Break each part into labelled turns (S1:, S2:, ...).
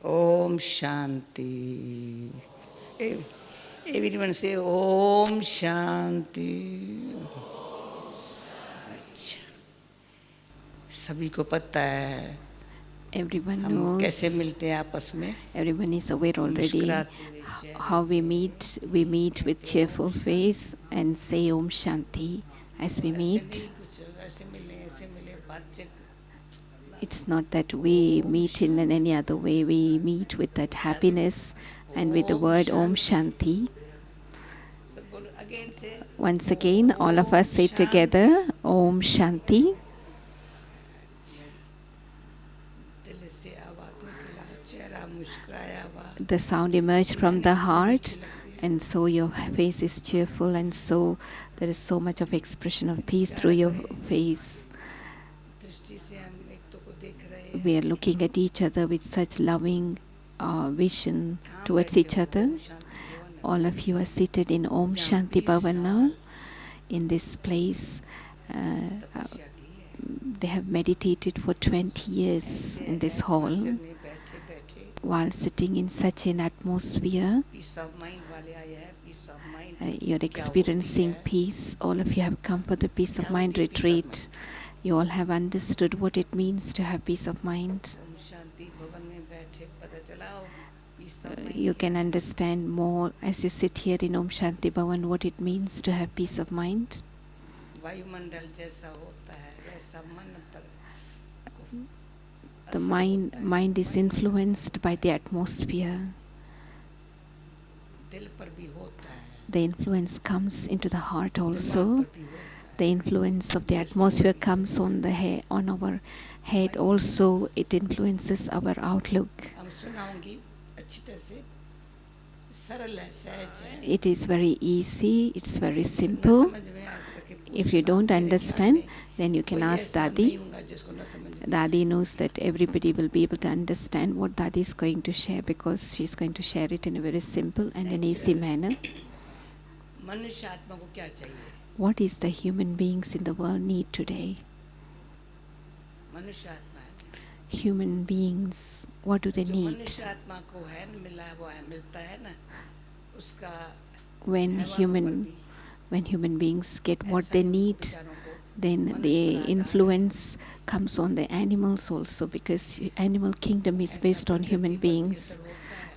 S1: Om Shanti. Everyone say Om Shanti. अच्छा, सभी को पता है
S2: Everyone
S1: हम कैसे
S2: knows,
S1: मिलते हैं आपस में.
S2: everyone is aware already how we meet. We meet with cheerful face and say Om Shanti as we
S1: ऐसे नहीं
S2: meet.
S1: कुछ ऐसे मिले बातचीत.
S2: It's not that we meet in any other way. We meet with that happiness and with the word Om Shanti.
S1: सब बोलो again say
S2: Once again, all of us say together Om Shanti.
S1: दिल से आवाज निकला, चेहरा मुस्कुराया हुआ.
S2: The sound emerged from the heart, and so your face is cheerful, and so there is so much of expression of peace through your face.
S1: दृष्टि से हम एक तो को देख रहे हैं.
S2: We are looking at each other with such loving vision towards each other. All of you are seated in Om Shanti Bhavan now. In this place, they have meditated for 20 years in this hall. While sitting in such an atmosphere, you're experiencing peace. All of you have come for the peace of mind retreat. You all have understood what it means to have peace of mind. You can understand more as you sit here in Om Shanti Bhavan what it means to have peace of mind. The mind is influenced by the atmosphere. The influence comes into the heart also. The influence of the atmosphere comes on the on our head also. It influences our outlook. It is very easy. It's very simple. If you don't understand, then you can ask Dadi. Dadi knows that everybody will be able to understand what Dadi is going to share, because she's going to share it in a very simple and an easy manner. What is the human beings in the world need today? Human beings, what do they need? When human beings get what they need, then the influence comes on the animals also, because animal kingdom is based on human beings.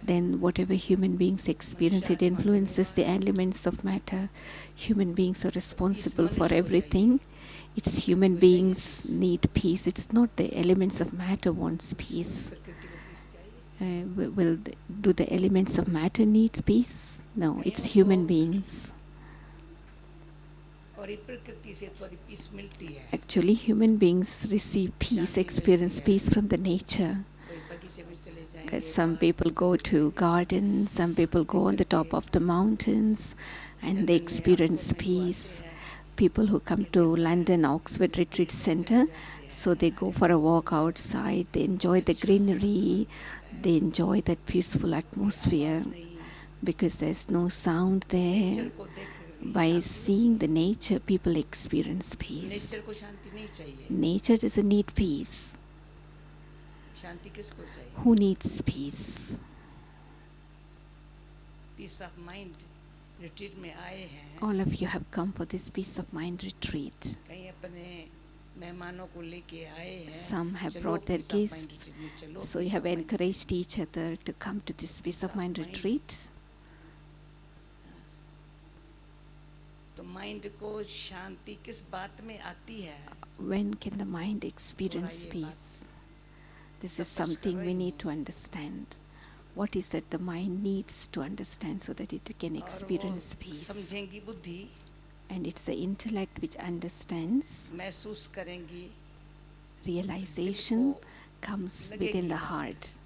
S2: Then whatever human beings experience, it influences the elements of matter. Human beings are responsible for everything. It's human beings need peace. It's not the elements of matter wants peace. Do the elements of matter need peace? No, it's human beings. Actually, human beings receive peace, experience peace from the nature. Some people go to gardens, some people go on the top of the mountains, and they experience peace. People who come to London Oxford Retreat Center, so they go for a walk outside, they enjoy the greenery, they enjoy that peaceful atmosphere, because there's no sound there. By seeing the nature, people experience peace. Nature doesn't need peace. Who needs peace?
S1: Peace of mind retreat में आए हैं.
S2: All of you have come for this peace of mind retreat.
S1: कहीं अपने मेहमानों को लेके आए हैं.
S2: Some have brought their guests, so you have encouraged each other to come to this peace of mind retreat.
S1: तो माइंड को शांति किस बात में आती है?
S2: When can the mind experience peace? This is something we need to understand. What is that the mind needs to understand so that it can experience peace?
S1: समझेंगी बुद्धि.
S2: And it's the intellect which understands.
S1: महसूस करेंगी.
S2: Realization comes within the heart.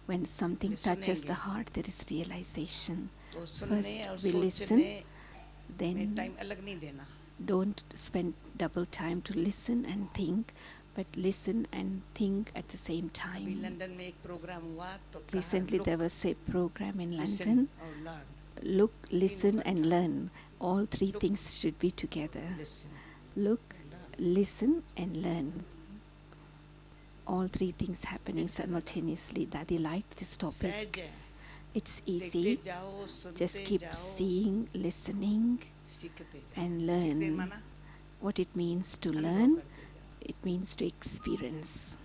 S2: When something touches the heart, there is realization. First we listen, then don't spend double time to listen and think, but listen and think at the same time. Recently there was a program in London. Look, listen and learn. All three things should be together. Look, listen and learn. all three things happening simultaneously. Daddy liked this
S1: सहज
S2: topic.
S1: है,
S2: It's
S1: देखते
S2: easy.
S1: जाओ,
S2: Just
S1: सुनते
S2: keep
S1: जाओ,
S2: seeing, listening,
S1: सीखते जाओ.
S2: and
S1: सीखते
S2: learn.
S1: माना
S2: What it means to
S1: अनुभव
S2: learn,
S1: करते जाओ.
S2: it means to experience.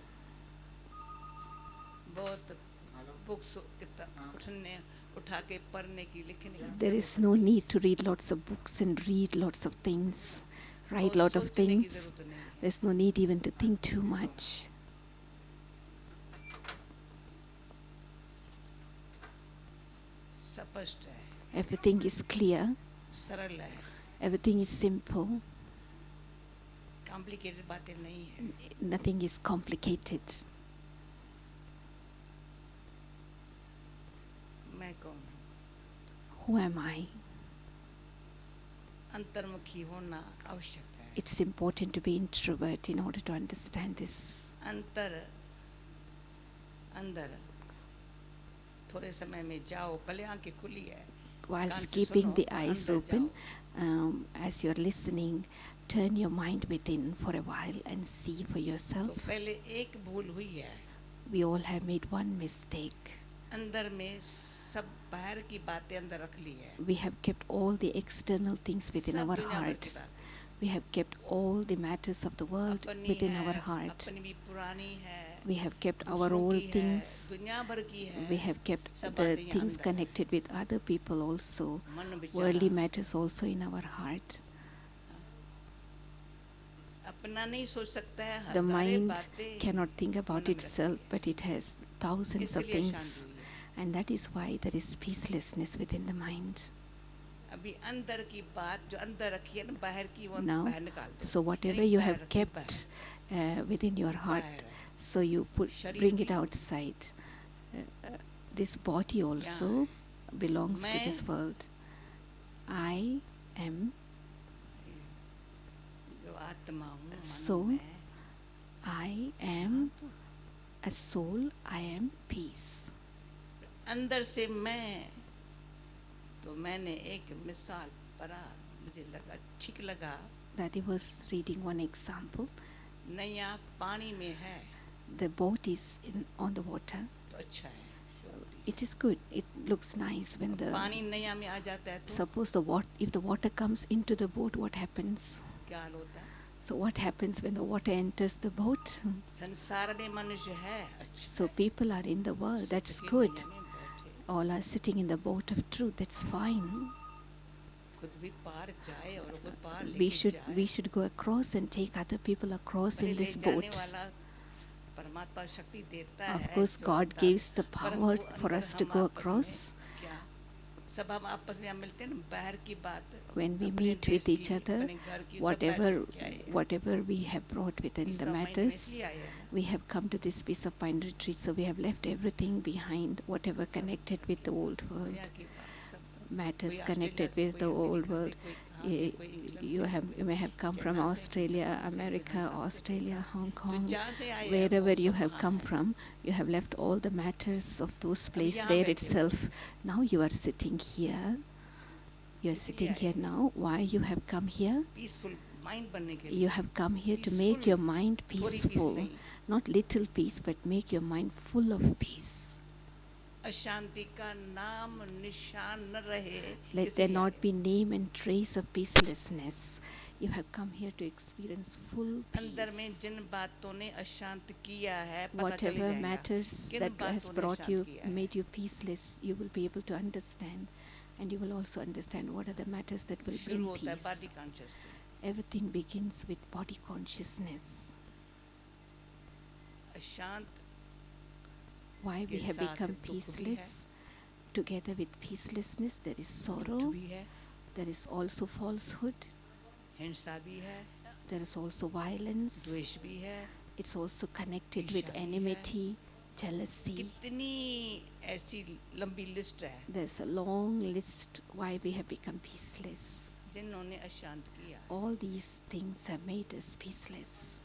S1: बहुत बुक्स उठा के पढ़ने की, लिखने की.
S2: There is no need to read lots of books and read lots of things, write lot of
S1: सोचने की
S2: things.
S1: जरूरत नहीं है.
S2: There's no need even to think too much.
S1: स्पष्ट है,
S2: Everything is clear.
S1: सरल है,
S2: Everything is simple.
S1: कॉम्प्लिकेटेड बातें नहीं है.
S2: Nothing is complicated.
S1: मैं कौन हूँ?
S2: Who am I?
S1: अंतर्मुखी होना आवश्यक है.
S2: It's important to be introvert in order to understand this.
S1: अंदर थोड़े समय में जाओ, पहले आंखें खुली है.
S2: Whilst keeping the eyes open, as you're listening, turn your mind within for a while and see for
S1: तो
S2: yourself.
S1: पहले एक भूल हुई है.
S2: We all have made one mistake.
S1: अंदर में सब बाहर की बातें अंदर रख ली है.
S2: We have kept all the external things within
S1: सब
S2: our
S1: दुनिया भर की
S2: heart.
S1: बातें.
S2: We have kept all the matters of the world
S1: अपनी
S2: within
S1: है,
S2: our heart.
S1: अपनी भी पुरानी है.
S2: We have kept our
S1: दूसरों
S2: old
S1: की है,
S2: things.
S1: दुनिया भर की है.
S2: We have kept
S1: सब
S2: the
S1: बातें
S2: things
S1: अंदर है.
S2: connected with other people also.
S1: मन
S2: Worldly
S1: विचार
S2: matters also in our heart.
S1: अपना नहीं सोच सकता है.
S2: The
S1: हजारे
S2: mind
S1: बातें
S2: cannot think about
S1: मन में
S2: itself,
S1: रखती है.
S2: but it has thousands of
S1: इसलिए
S2: things.
S1: अशांति हुई है.
S2: And that is why there is peacelessness within the mind.
S1: अभी अंदर की बात जो अंदर रखी है ना, बाहर की वो
S2: Now,
S1: बाहर निकाल दो.
S2: so whatever
S1: यानी
S2: you
S1: बाहर
S2: have
S1: रखी,
S2: kept within your heart,
S1: बाहर है.
S2: so you
S1: शरीर
S2: bring it
S1: भी
S2: outside. This body also belongs to this
S1: मैं
S2: world. I am,
S1: जो आत्मा हूँ, मन
S2: So,
S1: में
S2: I am
S1: शांत हूँ.
S2: a soul, I am peace.
S1: अंदर से मैं, तो मैंने एक मिसाल पढ़ा, मुझे लगा ठीक लगा.
S2: Daddy was reading one example.
S1: नैया पानी में है
S2: The boat is on the water.
S1: तो अच्छा है, शोभती.
S2: It is good. It looks nice when the
S1: पानी नैया में आ जाता है तो
S2: suppose if the water comes into the boat, what happens?
S1: क्या हाल होता है?
S2: So what happens when the water enters the boat?
S1: संसार में मनुष्य है, अच्छा
S2: So people are in the world. That's
S1: सत्य के
S2: good.
S1: नैया में बैठे,
S2: All are sitting in the boat of truth. That's fine.
S1: खुद भी पार जाए और खुद पार
S2: We
S1: लेके जाए.
S2: should go across and take other people across
S1: पर
S2: in
S1: ले
S2: this
S1: जाने
S2: boat.
S1: वाला परमात्मा शक्ति देता
S2: Of
S1: है,
S2: course,
S1: जो
S2: God
S1: आता-
S2: gives the power
S1: परंतु
S2: for
S1: अंदर
S2: us to
S1: हम
S2: go
S1: आपस में
S2: across.
S1: क्या सब हम आपस में हम मिलते हैं ना, बाहर की बात
S2: When we
S1: अपने
S2: meet
S1: देश
S2: with each
S1: की,
S2: other,
S1: अपने घर की, सब बैठ
S2: whatever
S1: के आए हैं.
S2: whatever we have brought within
S1: इस
S2: the
S1: समय में
S2: matters,
S1: इसलिए आए हैं ना.
S2: we have come to this peace of mind retreat, so we have left everything behind, whatever connected with the old
S1: दुनिया
S2: world,
S1: की बात सब.
S2: matters
S1: कोई
S2: connected
S1: ऑस्ट्रेलिया से,
S2: with the
S1: कोई
S2: old
S1: अमेरिका से,
S2: world.
S1: कोई कहाँ से, कोई इंग्लैंड
S2: You
S1: से,
S2: have
S1: कोई
S2: you may have come from
S1: China से,
S2: Australia,
S1: जापान से,
S2: America,
S1: वियतनाम से,
S2: Australia, Hong
S1: तो
S2: Kong,
S1: जहाँ से आए हैं,
S2: wherever
S1: वो
S2: you
S1: सब
S2: have
S1: वहाँ
S2: come
S1: हैं.
S2: from, you have left all the matters of those places
S1: यहाँ
S2: there
S1: बैठे हो.
S2: itself. Now you are sitting here. You are
S1: इसलिए
S2: sitting
S1: आए
S2: here
S1: हैं.
S2: now. Why you have come here?
S1: Peaceful mind बनने के
S2: You
S1: लिए.
S2: have come here to
S1: Peaceful,
S2: make your mind
S1: थोड़ी peace
S2: peaceful.
S1: नहीं.
S2: Not little peace, but make your mind full of peace.
S1: अशांति का नाम निशान न रहे.
S2: Let there not be name and trace of peacelessness. You have come here to experience full
S1: अंदर में
S2: peace.
S1: जिन बातों ने अशांत किया है, पता चल
S2: Whatever
S1: जाएगा
S2: matters
S1: किन
S2: that has
S1: बातों ने
S2: brought
S1: अशांत
S2: you,
S1: किया है.
S2: made you peaceless, you will be able to understand. And you will also understand what are the matters that will
S1: शुरू
S2: bring
S1: होता है
S2: peace.
S1: बॉडी कॉन्शियस से.
S2: Everything begins with body consciousness.
S1: अशांत
S2: Why we
S1: के
S2: have
S1: साथ
S2: become
S1: दुख भी है.
S2: peaceless? Together with peacelessness, there is
S1: झूठ
S2: sorrow,
S1: भी है,
S2: there is also falsehood,
S1: हिंसा भी है,
S2: there is also violence,
S1: द्वेष भी है.
S2: it's also connected with
S1: ईर्ष्या भी है.
S2: enmity, jealousy.
S1: कितनी ऐसी लंबी लिस्ट है
S2: There's a long list why we have become peaceless.
S1: जिन्होंने अशांत किया.
S2: All these things have made us peaceless.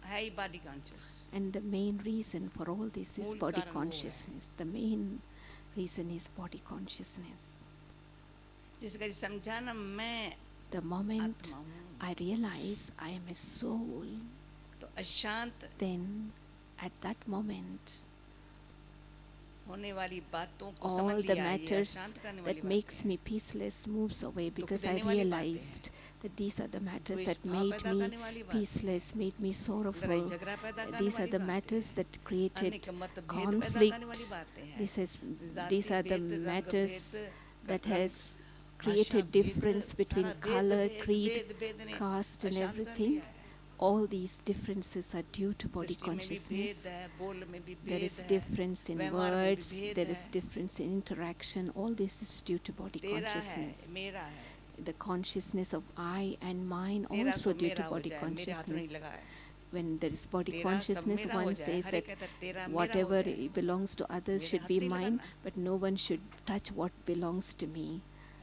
S1: है ही body conscious.
S2: And the main reason for all this is
S1: मूल
S2: body
S1: कारण वो है.
S2: consciousness. The main reason is body consciousness.
S1: जिसका समझा ना, मैं
S2: The moment
S1: आत्मा हूँ,
S2: I realize I am a soul,
S1: तो अशांत
S2: then at that moment,
S1: होने वाली बातों को समझ
S2: all the
S1: लिया, ये
S2: matters
S1: अशांत करने वाली
S2: that
S1: बातें
S2: makes
S1: हैं,
S2: me peaceless moves away because I
S1: देने वाली बातें
S2: realized that these are the matters
S1: द्वेष
S2: that
S1: भाव
S2: made
S1: पैदा
S2: me
S1: करने वाली बातें,
S2: peaceless, made me
S1: लड़ाई
S2: sorrowful.
S1: झगड़ा पैदा करने
S2: These are
S1: वाली
S2: the
S1: बातें
S2: matters
S1: हैं,
S2: that created
S1: अनेक मतभेद पैदा करने वाली
S2: conflict.
S1: बातें हैं,
S2: These
S1: जाति
S2: are the
S1: भेद, रंग
S2: matters
S1: भेद,
S2: that
S1: रंग,
S2: has
S1: भाषा
S2: created
S1: भेद,
S2: difference between
S1: सारा
S2: color,
S1: भेद
S2: creed,
S1: भेद ने
S2: caste and
S1: अशांत कर
S2: everything.
S1: लिया है।
S2: All these differences are due to body
S1: दृष्टि में भी भेद
S2: consciousness.
S1: है, बोल में भी
S2: There
S1: भेद
S2: is
S1: है,
S2: difference in
S1: व्यवहार में भी
S2: words,
S1: भेद
S2: there is
S1: है,
S2: difference in interaction. All this is due to body
S1: तेरा है,
S2: consciousness.
S1: मेरा है,
S2: The consciousness of I and mine
S1: तेरा
S2: also
S1: को
S2: due to
S1: मेरा हो
S2: body
S1: जाए, मेरे हाथ नहीं
S2: consciousness.
S1: लगा है,
S2: When there is body
S1: तेरा सब
S2: consciousness,
S1: मेरा हो
S2: one
S1: जाए,
S2: says
S1: हर एक
S2: that
S1: कहता है, तेरा मेरा हो
S2: whatever
S1: जाए,
S2: belongs to others
S1: मेरे
S2: should
S1: हाथ
S2: be
S1: नहीं
S2: mine,
S1: लगाना।
S2: but no one should touch what belongs to me.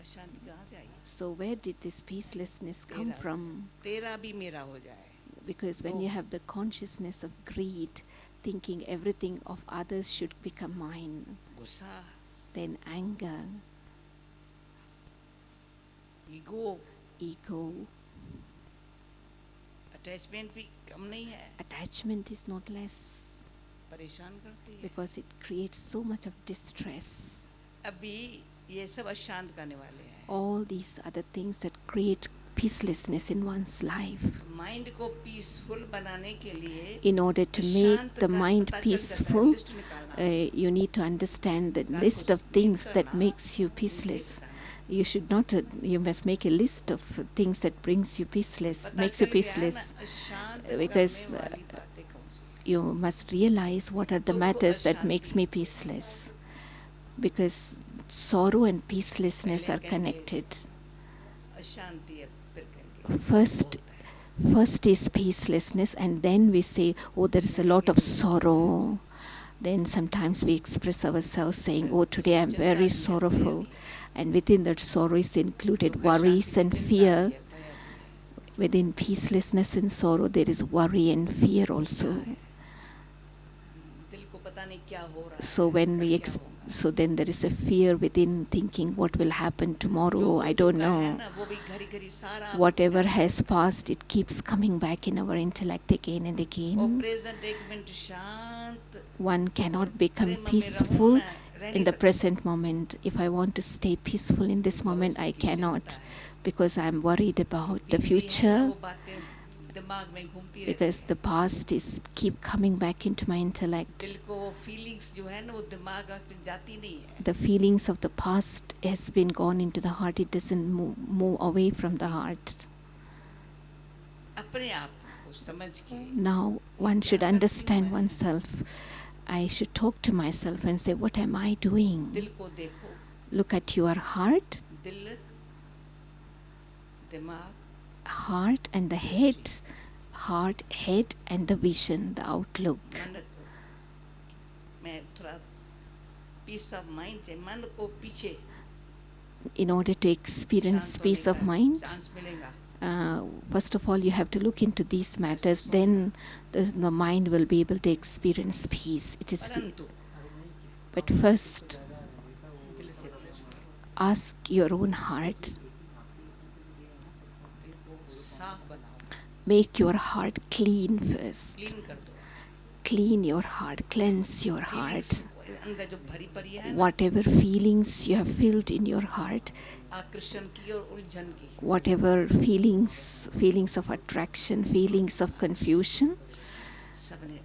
S1: अशांति कहाँ से आई?
S2: So where did this peacelessness come
S1: तेरा
S2: from?
S1: तेरा भी मेरा हो जाए,
S2: Because when
S1: Oh.
S2: you have the consciousness of greed, thinking everything of others should become mine,
S1: गुस्सा,
S2: then anger,
S1: ego,
S2: ego,
S1: attachment भी कम नहीं है,
S2: attachment is not less
S1: परेशान करती है।
S2: because it creates so much of distress.
S1: अभी ये सब अशांत करने वाले हैं।
S2: All these are the things that create peacelessness in one's life.
S1: Mind को पीसफुल बनाने के लिए
S2: In order to make the mind peaceful,
S1: list निकालना,
S2: you need to understand the
S1: रात
S2: list
S1: को
S2: of things
S1: स्मृति
S2: that
S1: करना,
S2: makes you peaceless. You should not, you must make a list of things that brings you peaceless,
S1: पता
S2: makes you
S1: चल गया ना,
S2: peaceless.
S1: अशांत
S2: Because,
S1: करने वाली बातें कौन सी?
S2: You must realize what are the
S1: दुख
S2: matters that
S1: अशांति।
S2: makes me peaceless. Because sorrow and peacelessness
S1: पहले
S2: are
S1: कहेंगे,
S2: connected.
S1: अशांति है, फिर कहेंगे,
S2: First,
S1: बहुत है।
S2: first is peacelessness, and then we say, oh, there is a lot of sorrow. Then sometimes we express ourselves saying, oh, today I am very sorrowful. And within that sorrow is included
S1: दुख
S2: worries
S1: अशांति
S2: and
S1: की चिंता
S2: fear.
S1: भी है, भय भी है।
S2: Within peacelessness and sorrow, there is worry and fear also.
S1: दिल को पता नहीं क्या हो रहा है,
S2: So when
S1: कल
S2: we
S1: क्या होगा।
S2: so then there is a fear within, thinking what will happen
S1: जो
S2: tomorrow.
S1: हो
S2: I don't
S1: चुका है
S2: know.
S1: ना, वो भी घड़ी-घड़ी सारा
S2: Whatever
S1: अपने
S2: has passed, it keeps coming back in our intellect again and
S1: वो
S2: again.
S1: प्रेजेंट एक मिनट शांत
S2: One cannot become
S1: प्रेम में रहूं
S2: peaceful
S1: ना, रह
S2: in
S1: नहीं
S2: the
S1: सकता।
S2: present moment. If I want to stay peaceful in this moment, I
S1: भविष्य की चिंता
S2: cannot,
S1: है।
S2: because I am worried about the
S1: बीती है ना,
S2: future,
S1: वो बातें दिमाग में घूमती रहती
S2: because
S1: हैं।
S2: the past is keep coming back into my intellect.
S1: दिल को वो फीलिंग्स जो है ना, वो दिमाग से जाती नहीं है।
S2: The feelings of the past has been gone into the heart. It doesn't move away from the heart.
S1: अपने आप को समझ के
S2: Now one should
S1: क्या करती हूँ
S2: understand
S1: मैं?
S2: oneself. I should talk to myself and say, what am I
S1: दिल
S2: doing?
S1: को देखो,
S2: Look at your heart,
S1: दिल, दिमाग,
S2: heart and the head, heart, head and the vision, the outlook.
S1: मन को, मैं थोड़ा पीस ऑफ माइंड से मन को पीछे
S2: In order to experience
S1: शांत
S2: peace
S1: होने
S2: of
S1: का
S2: mind,
S1: चांस मिलेगा।
S2: first of all, you have to look into these matters. Then the mind will be able to experience peace. It is,
S1: परंतु
S2: but first,
S1: दिल से पूछो,
S2: ask your own heart.
S1: दिल को साफ बनाओ,
S2: Make your heart clean first.
S1: Clean कर दो।
S2: Clean your heart, cleanse your
S1: feelings
S2: heart.
S1: अंदर जो भरी पड़ी है ना,
S2: Whatever feelings you have filled in your heart,
S1: आकर्षण की और उलझन की,
S2: whatever feelings of attraction, feelings of confusion,
S1: सबने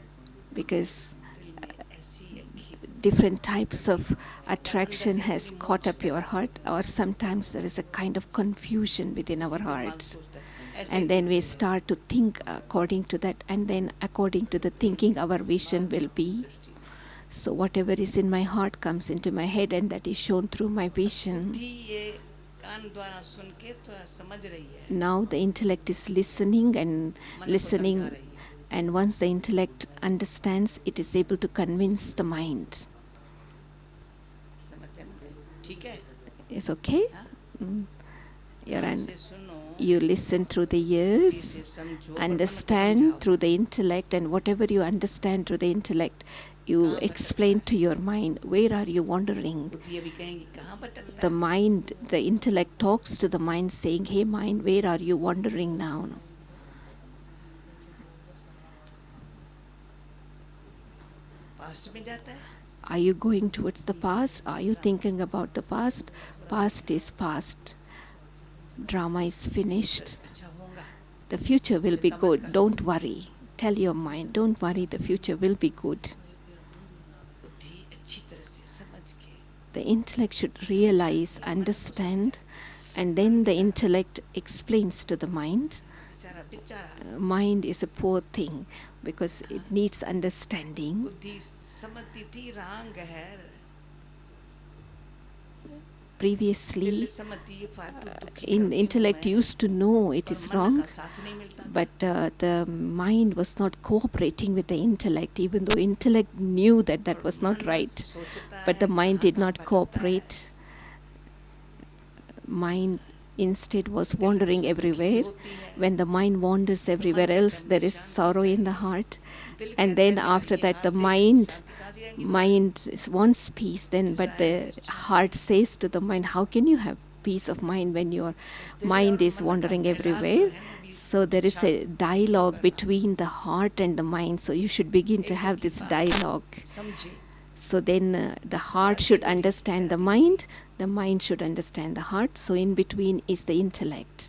S2: because
S1: दिल में ऐसी
S2: different types of attraction has caught up your heart, or sometimes there is a kind of confusion within our heart. And then we start to think according to that, and then according to the thinking our vision will be. So whatever is in my heart comes into my head, and that is shown through my vision.
S1: ये कान द्वारा सुन के थोड़ा समझ रही है,
S2: Now the intellect is listening and
S1: मन को
S2: listening,
S1: समझा रही है।
S2: and once the intellect understands, it is able to convince the mind.
S1: समझते हैं ना? ठीक है,
S2: Is okay?
S1: हाँ?
S2: You're
S1: ध्यान
S2: un-
S1: से सुनो,
S2: you listen through the
S1: धीरे
S2: ears,
S1: से समझो, पर मन को
S2: understand
S1: समझाओ।
S2: through the intellect, and whatever you understand through the intellect, you
S1: कहाँ
S2: explain
S1: भटकता
S2: to your mind, where are you wandering?
S1: बुद्धि अभी कहेंगी कहाँ भटकता
S2: The
S1: है?
S2: mind, the intellect talks to the mind saying, hey mind, where are you wandering now?
S1: Past में जाता है,
S2: Are you going towards the past? Are you thinking about the past? Past is past. Drama is finished.
S1: अच्छा होगा,
S2: The future will be
S1: चिंता मत
S2: good.
S1: कर।
S2: Don't worry. Tell your mind, don't worry, the future will be good.
S1: बुद्धि अच्छी तरह से समझ के,
S2: The intellect should realize, understand, and then the intellect explains to the mind.
S1: बेचारा बेचारा
S2: Mind is a poor thing because it needs understanding.
S1: बुद्धि समझती थी रांग है, दिल
S2: Previously,
S1: समझती है फालतू दुखी
S2: in
S1: करती हूँ
S2: intellect
S1: मैं,
S2: used to know it
S1: पर
S2: is
S1: मन
S2: wrong,
S1: का साथ नहीं मिलता था।
S2: but the mind was not cooperating with the intellect, even though intellect knew that that
S1: और
S2: was not
S1: मन
S2: right,
S1: सोचता
S2: but the
S1: है,
S2: mind did
S1: कहाँ
S2: not
S1: भटकता है,
S2: cooperate. Mind instead was wandering
S1: दिल उसमें दुखी
S2: everywhere.
S1: होती है,
S2: When the mind wanders everywhere
S1: कहता है,
S2: else, there
S1: मुझे
S2: is
S1: Shanti
S2: sorrow in the
S1: चाहिए।
S2: heart.
S1: दिल
S2: And
S1: कहता है,
S2: then
S1: मेरा
S2: after
S1: ये
S2: that, the
S1: हाल देख,
S2: mind
S1: शांति कहाँ से आएगी तुम्हारी?
S2: wants peace. Then, but
S1: ऐसा
S2: the
S1: है, अच्छा है।
S2: heart says to the mind, "How can you have peace of mind when your
S1: दिल
S2: mind
S1: और
S2: is
S1: मन का
S2: wandering
S1: डायलॉग जो
S2: everywhere?"
S1: है ना, अभी
S2: So there is
S1: अच्छा
S2: a dialogue
S1: करना।
S2: between the heart and the mind. So you should begin to
S1: एक
S2: have
S1: की
S2: this
S1: बात
S2: dialogue.
S1: समझे,
S2: So then the heart
S1: बात
S2: should
S1: की बुद्धि
S2: understand the
S1: कहलाती है।
S2: mind should understand the heart. So in between is the intellect.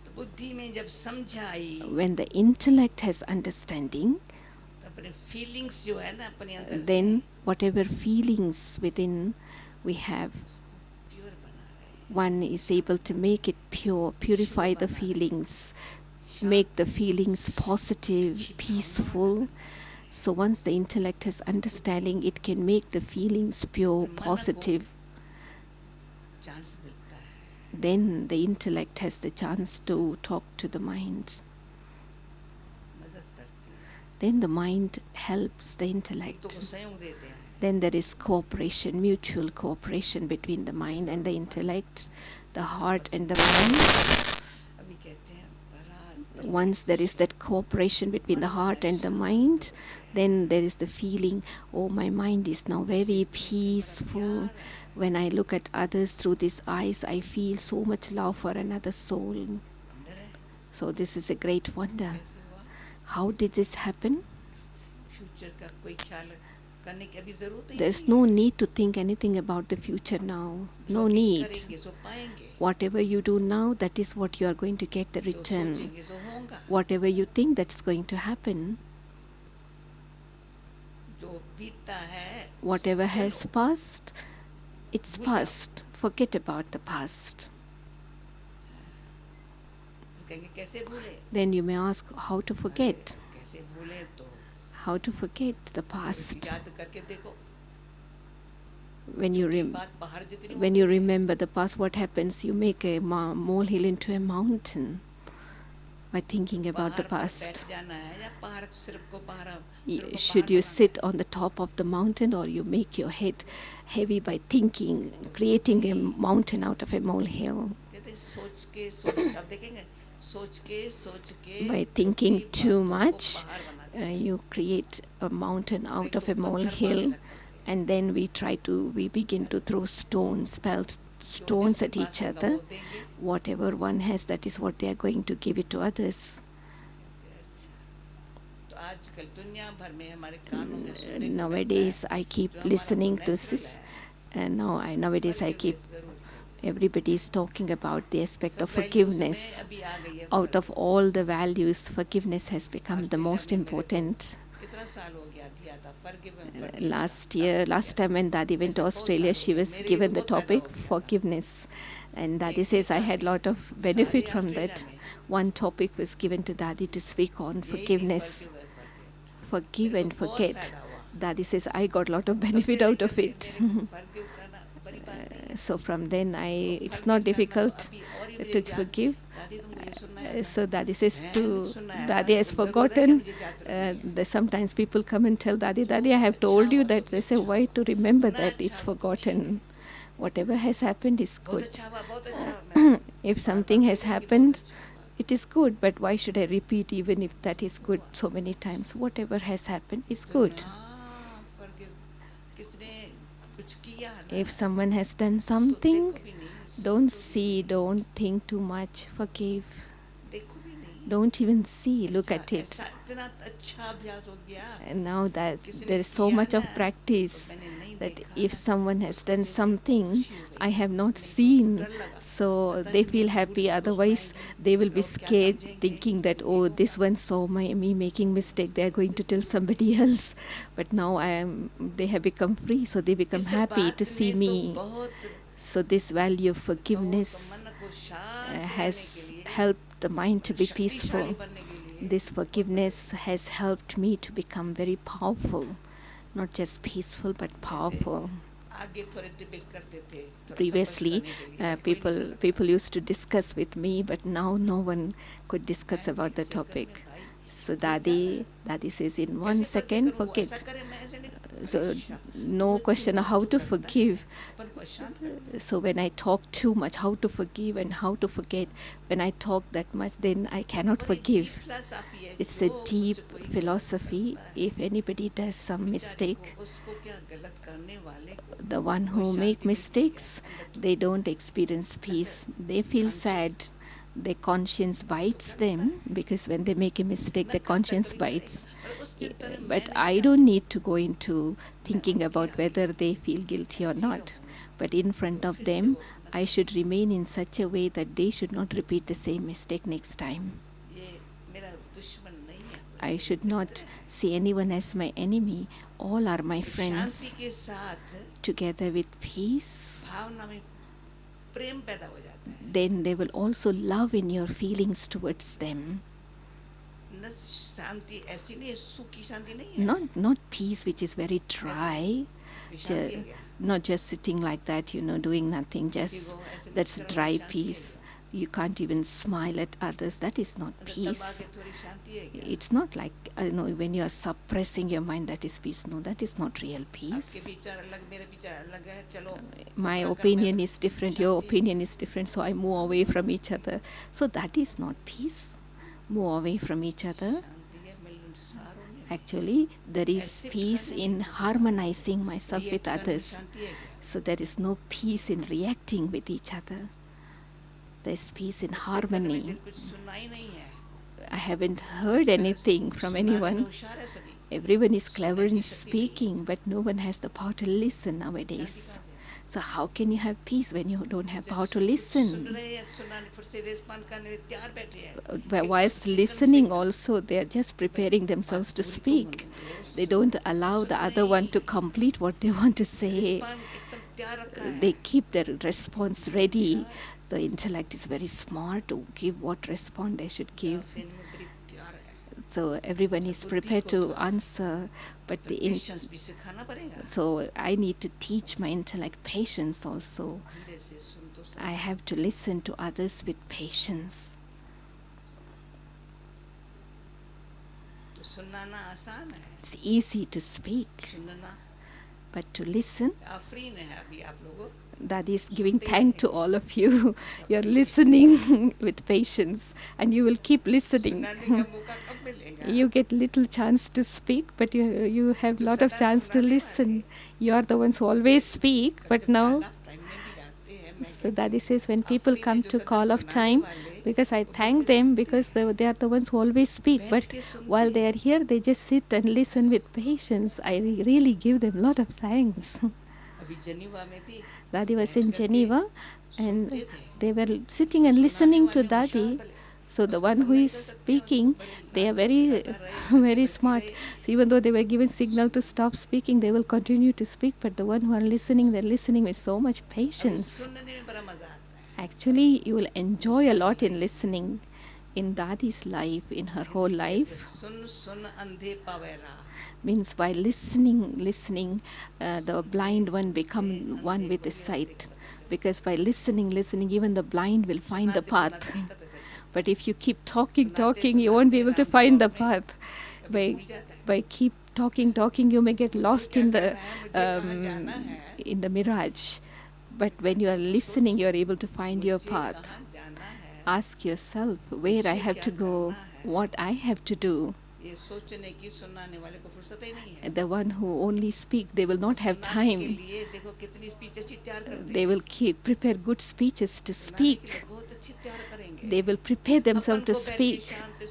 S1: तो बुद्धि में जब समझ आई,
S2: When the intellect has understanding,
S1: तो अपने फीलिंग्स जो है ना अपने अंदर
S2: then
S1: से
S2: whatever feelings within we have,
S1: उसको प्योर बना रहे,
S2: one is able to make it pure, purify the feelings, make the feelings positive, peaceful. So once the intellect has understanding, it can make the feelings pure, positive.
S1: Chance मिलता है,
S2: Then the intellect has the chance to talk to the mind.
S1: मदद करती है,
S2: Then the mind helps the
S1: एक तो
S2: intellect.
S1: को सहयोग देते हैं,
S2: Then there is cooperation, mutual cooperation between the mind and the intellect, the heart and the mind.
S1: अभी कहते हैं बड़ा
S2: Once there is that cooperation between the heart and the mind, then there is the feeling, oh, my mind is now very peaceful. When I look at others through these eyes, I feel so much love for another soul.
S1: अंदर है,
S2: So this is a great wonder.
S1: कैसे हुआ?
S2: How did this happen?
S1: Future का कोई ख्याल करने की अभी जरूरत ही
S2: There's
S1: नहीं
S2: no
S1: है।
S2: need to think anything about the future now.
S1: जो
S2: No
S1: अभी
S2: need.
S1: करेंगे सो पाएंगे,
S2: Whatever you do now, that is what you are going to get the
S1: जो
S2: return.
S1: सोचेंगे सो होगा,
S2: Whatever you think, that's going to happen.
S1: जो बीतता है
S2: Whatever
S1: चलो,
S2: has passed, it's
S1: भूल जाओ।
S2: past. Forget about the past.
S1: कहेंगे कैसे भूले,
S2: Then you may ask how to forget.
S1: कैसे भूले, तो
S2: How to forget the
S1: अभी
S2: past.
S1: याद करके देखो,
S2: When you
S1: छोटी बात पहाड़ जितनी
S2: when
S1: होती
S2: you
S1: है,
S2: remember the past, what happens? You make a molehill into a mountain by thinking about the
S1: पहाड़ पर
S2: past.
S1: बैठ जाना है या पहाड़ सिर्फ को पहाड़ सिर्फ को
S2: Should
S1: पहाड़
S2: you
S1: बनाना
S2: sit
S1: है?
S2: on the top of the mountain, or you make your head heavy by thinking, creating a mountain out of a molehill?
S1: कहते हैं सोच के अब देखेंगे, सोच के
S2: By thinking
S1: छोटी
S2: too
S1: बातों को
S2: much,
S1: पहाड़ बना देते हैं।
S2: you create a mountain out of a
S1: तो पत्थर
S2: molehill,
S1: मारने लगते हैं।
S2: and then we begin to throw stones, pelt
S1: जो
S2: stones
S1: जिसके
S2: at
S1: पास
S2: each
S1: होगा
S2: other.
S1: वो देंगे।
S2: Whatever one has, that is what they are going to give it to others.
S1: अच्छा, तो आजकल दुनिया भर में हमारे कानों में सुनने को मिलता
S2: Nowadays,
S1: है,
S2: I keep
S1: जो हमारा
S2: listening
S1: तो
S2: to
S1: natural
S2: this.
S1: है,
S2: And nowadays I keep,
S1: forgiveness जरूर चाहिए।
S2: everybody is talking about the aspect of
S1: सब values में
S2: forgiveness.
S1: अभी आ गई है
S2: Out
S1: फर्क।
S2: of all the values, forgiveness has become the
S1: Australia
S2: most
S1: में मेरे को
S2: important.
S1: कितना साल हो गया दिया था forgive
S2: Last time when Dadi went to
S1: ऐसे बहुत
S2: Australia,
S1: साल हो
S2: she
S1: गए,
S2: was
S1: मेरे लिए
S2: given
S1: तो
S2: the
S1: बहुत पैदा
S2: topic
S1: हो गया था।
S2: forgiveness. And Dadi
S1: एक
S2: says, I
S1: एक
S2: had
S1: आदमी,
S2: lot of
S1: सारे
S2: benefit from
S1: ऑस्ट्रेलिया
S2: that.
S1: में
S2: One topic was given to Dadi to speak on
S1: यही थी
S2: forgiveness. Forgive
S1: मेरे
S2: and
S1: को बहुत
S2: forget.
S1: फायदा हुआ।
S2: Daddy says, I got lot of
S1: तब
S2: benefit
S1: से
S2: out of
S1: लेकर के
S2: it.
S1: मेरे को forgive करना बड़ी बात नहीं है।
S2: So from then, it's
S1: forgive
S2: not
S1: करना तो
S2: difficult
S1: अभी और ही मुझे
S2: to
S1: याद-
S2: forgive.
S1: दादी तुमको ये सुनना है
S2: So Dadi says
S1: हैं?
S2: to
S1: सुनना है
S2: Dadi has
S1: तुम जरूर है कि
S2: forgotten.
S1: मुझे याद रखनी है।
S2: Sometimes people come and tell Dadi, Dadi, I have
S1: अच्छा
S2: told you
S1: हुआ
S2: that.
S1: तो
S2: They say,
S1: अच्छा
S2: why
S1: हुआ।
S2: to remember
S1: ना
S2: that?
S1: अच्छा
S2: It's
S1: हुआ,
S2: forgotten. Whatever has happened is
S1: बहुत
S2: good.
S1: अच्छा हुआ, बहुत अच्छा हुआ। मैं
S2: If
S1: बार-बार
S2: something has
S1: कहती हूँ कि बहुत
S2: happened,
S1: अच्छा हुआ।
S2: it is good. But why should I repeat even if that is good so many times? Whatever has happened is
S1: तो
S2: good.
S1: हाँ, forgive किसने कुछ किया ना,
S2: If someone has done
S1: so
S2: something,
S1: देखो भी नहीं,
S2: don't
S1: सोचो भी
S2: see,
S1: नहीं,
S2: don't think too much. Forgive.
S1: देखो भी नहीं,
S2: Don't even see, look at it.
S1: ऐसा इतना अच्छा अभ्यास हो गया
S2: And now that
S1: किसी ने
S2: there is so
S1: किया
S2: much of
S1: ना,
S2: practice
S1: तो मैंने नहीं
S2: that
S1: देखा
S2: if
S1: ना,
S2: someone has
S1: उसको
S2: done
S1: जैसे
S2: something
S1: खुशी हो गई,
S2: I have not
S1: नहीं तो उसको
S2: seen,
S1: डर लगा,
S2: so
S1: पता
S2: they
S1: नहीं
S2: feel
S1: मैं झूठ
S2: happy.
S1: उसको
S2: Otherwise,
S1: सुनाएंगी,
S2: they will be
S1: लोग क्या
S2: scared,
S1: समझेंगे,
S2: thinking that,
S1: ये
S2: oh,
S1: वो।
S2: this one saw me making mistake. They are going to tell somebody else. But now they have become free, so they become
S1: इस
S2: happy to
S1: बात
S2: see
S1: ने तो
S2: me.
S1: बहुत
S2: So this value of
S1: बहुत
S2: forgiveness
S1: मन को शांत रहने के
S2: has
S1: लिए,
S2: helped the mind to be
S1: शक्तिशाली
S2: peaceful.
S1: बनने के लिए
S2: This
S1: बहुत
S2: forgiveness has helped me to become very powerful, not just peaceful but
S1: ऐसे
S2: powerful.
S1: आगे थोड़े डिबेट करते थे, थोड़ा स्पष्ट
S2: Previously,
S1: करने के लिए, कोई नहीं कर सकता।
S2: people used to discuss with me, but now no one could discuss
S1: मैं
S2: about the
S1: एक सेकंड में
S2: topic.
S1: भाई,
S2: So
S1: रुक जा,
S2: Dadi says, in
S1: कैसे
S2: 1
S1: करके
S2: second,
S1: करूं, वो ऐसा
S2: forget.
S1: करे, मैं ऐसे नहीं करूं।
S2: So
S1: अरे शा,
S2: no
S1: वो इतनी
S2: question of how
S1: बात
S2: to
S1: करता है,
S2: forgive.
S1: अपन को शांत करता है।
S2: So when I talk too much, how to forgive and how to forget. When I talk that much, then I cannot
S1: बड़ी
S2: forgive.
S1: deep philosophy है,
S2: It's
S1: जो
S2: a deep
S1: मुझे कोई गलत
S2: philosophy.
S1: करता है,
S2: If anybody does some
S1: बेचारे
S2: mistake,
S1: को, उसको क्या, गलत करने वाले को
S2: the one
S1: कोई
S2: who make
S1: शांति मिलती है
S2: mistakes,
S1: अंदर,
S2: they don't experience peace. They feel sad. Their conscience bites them because when they make a mistake,
S1: न
S2: their
S1: करता
S2: conscience
S1: कभी
S2: bites.
S1: करेगा, पर उस चिंता में मैं
S2: But
S1: नहीं
S2: I
S1: जाती,
S2: don't need to go into
S1: मैं
S2: thinking
S1: उनके
S2: about
S1: आगे
S2: whether they feel guilty or
S1: ऐसे ही
S2: not.
S1: रहूं,
S2: But in front
S1: तो
S2: of
S1: फिर से
S2: them,
S1: वो न
S2: I
S1: करता।
S2: should remain in such a way that they should not repeat the same mistake next time.
S1: ये मेरा दुश्मन नहीं है,
S2: I
S1: मेरे
S2: should
S1: मित्र
S2: not
S1: हैं।
S2: see anyone as my enemy. All are my
S1: Shanti
S2: friends.
S1: के साथ
S2: Together with peace,
S1: भावना में प्रेम पैदा हो जाता है,
S2: then they will also love in your feelings towards them.
S1: न शांति ऐसी नहीं है, सुख की शांति नहीं है,
S2: Not peace which is very dry,
S1: ये शांति है क्या?
S2: not just sitting like that, doing nothing,
S1: किसी
S2: just
S1: को ऐसे
S2: that's
S1: नहीं
S2: dry
S1: शांति है
S2: peace.
S1: क्या?
S2: You can't even smile at others. That is not
S1: अरे तब
S2: peace.
S1: आके थोड़ी शांति है क्या?
S2: It's not like, when you are suppressing your mind, that is peace. No, that is not real
S1: आपके
S2: peace.
S1: विचार अलग, मेरे विचार अलग है, चलो
S2: My
S1: अपना
S2: opinion
S1: करना है,
S2: is different, your
S1: शांति है।
S2: opinion is different, so I move away from each other. So that is not peace. Move away from each other.
S1: शांति है मिलनसार होने में।
S2: Actually, there is
S1: Accept
S2: peace
S1: करने
S2: in
S1: में,
S2: harmonizing myself
S1: react
S2: with
S1: करने में
S2: others.
S1: शांति है क्या?
S2: So there is no peace in reacting with each other. There's peace in
S1: Accept करने में
S2: harmony.
S1: दिल कुछ सुना ही नहीं है,
S2: I haven't heard anything from
S1: सुनाने में
S2: anyone.
S1: होशियार है सभी,
S2: Everyone is clever
S1: सुनने
S2: in
S1: की शक्ति नहीं है।
S2: speaking, but no one has the power to listen
S1: Shanti
S2: nowadays.
S1: कहाँ से है?
S2: So how can you have peace when you don't have
S1: जब
S2: power to
S1: कुछ सुन
S2: listen?
S1: रहे हैं, सुनाने फिर से रेस्पॉन्ड करने में तैयार बैठे हैं,
S2: But
S1: एक
S2: whilst
S1: सेकंड
S2: listening
S1: से
S2: also, they are just preparing themselves to
S1: बात पूरी तो
S2: speak.
S1: होने दो,
S2: They don't allow the other one to complete what they want to say.
S1: Respond एकदम तैयार रखा है,
S2: They keep their response ready.
S1: होशियार है,
S2: The intellect is very smart to give what response they should give.
S1: दिन में बड़ी तैयार है,
S2: So everyone is prepared to answer, but
S1: तो
S2: the
S1: पेशेंस भी सिखाना पड़ेगा,
S2: so I need to teach my intellect patience also.
S1: धीरे से सुन तो
S2: I have to listen to others with patience.
S1: तो सुनना आसान है,
S2: It's easy to speak,
S1: सुनना
S2: but to listen,
S1: आप फ्री नहीं है अभी आप लोगों,
S2: that is giving thank to all of you. You're listening with patience, and you will keep listening.
S1: सुनाने का मौका कब मिलेगा?
S2: You get little chance to speak, but you have lot of chance to listen. You are the ones who always speak, but
S1: जब
S2: now,
S1: काल of time में भी आते हैं, मैं
S2: so
S1: कहती
S2: Dadi says when
S1: आप
S2: people
S1: फ्री में
S2: come
S1: जो
S2: to
S1: सदा
S2: call of
S1: सुनाने
S2: time,
S1: वाले,
S2: because I
S1: वो
S2: thank
S1: बैठ के
S2: them
S1: सुनते
S2: because
S1: हैं,
S2: they are the ones who always speak,
S1: बैठ
S2: but
S1: के सुनते
S2: while they
S1: हैं,
S2: are here, they just sit and listen with patience. I really give them lot of thanks.
S1: अभी जनीवा में थी,
S2: Dadi was
S1: बैठ
S2: in
S1: करके
S2: Geneva,
S1: सुनते
S2: and
S1: थे,
S2: they were sitting and
S1: सुनाने
S2: listening to
S1: वाले होशियार
S2: Dadi.
S1: भले,
S2: So the
S1: उसको
S2: one who
S1: बंद नहीं
S2: is
S1: कर सकते हैं, उसको
S2: speaking,
S1: बड़े
S2: they are
S1: लगातार
S2: very,
S1: लगातार रहे, घंटे
S2: very
S1: बजती
S2: smart.
S1: रहे,
S2: So even though they were given signal to stop speaking, they will continue to speak. But the one who are listening, they're listening with so much
S1: अभी
S2: patience.
S1: सुनने में बड़ा मजा आता है,
S2: Actually, you will enjoy a
S1: सब
S2: lot in
S1: life
S2: listening. In Dadi's life, in her whole
S1: Hindi कहते हैं,
S2: life,
S1: सुन सुन अंधे पावेरा,
S2: means by listening, the blind one become
S1: सुनते
S2: one
S1: अंधे
S2: with
S1: को
S2: the
S1: भी
S2: sight.
S1: अंधे को पता चलता
S2: Because by listening, even the blind will
S1: है,
S2: find the
S1: सुनाते
S2: path.
S1: सुनाते नहीं पता चलता,
S2: But if you keep talking,
S1: सुनाते
S2: you won't be able to
S1: Ram
S2: find the
S1: स्वभाव में
S2: path.
S1: कभी
S2: By
S1: भूल जाता है,
S2: by keep talking, you may get
S1: मुझे
S2: lost
S1: क्या
S2: in
S1: करना
S2: the
S1: है, मुझे कहाँ जाना है,
S2: in the mirage. But when you are listening, you are able to find your
S1: मुझे
S2: path.
S1: कहाँ जाना है,
S2: Ask yourself where I
S1: मुझे
S2: have
S1: क्या
S2: to go,
S1: करना है,
S2: what I have to do.
S1: ये सोचने की सुनाने वाले को फुर्सत ही नहीं है,
S2: The one who only speak, they will not have
S1: सुनाने के
S2: time.
S1: लिए देखो कितनी स्पीच अच्छी तैयार करते
S2: They
S1: हैं,
S2: will prepare good speeches to
S1: सुनाने के लिए
S2: speak.
S1: बहुत अच्छी तैयार करेंगे,
S2: They will prepare
S1: upon
S2: themselves to
S1: को बैठ के
S2: speak.
S1: शांत से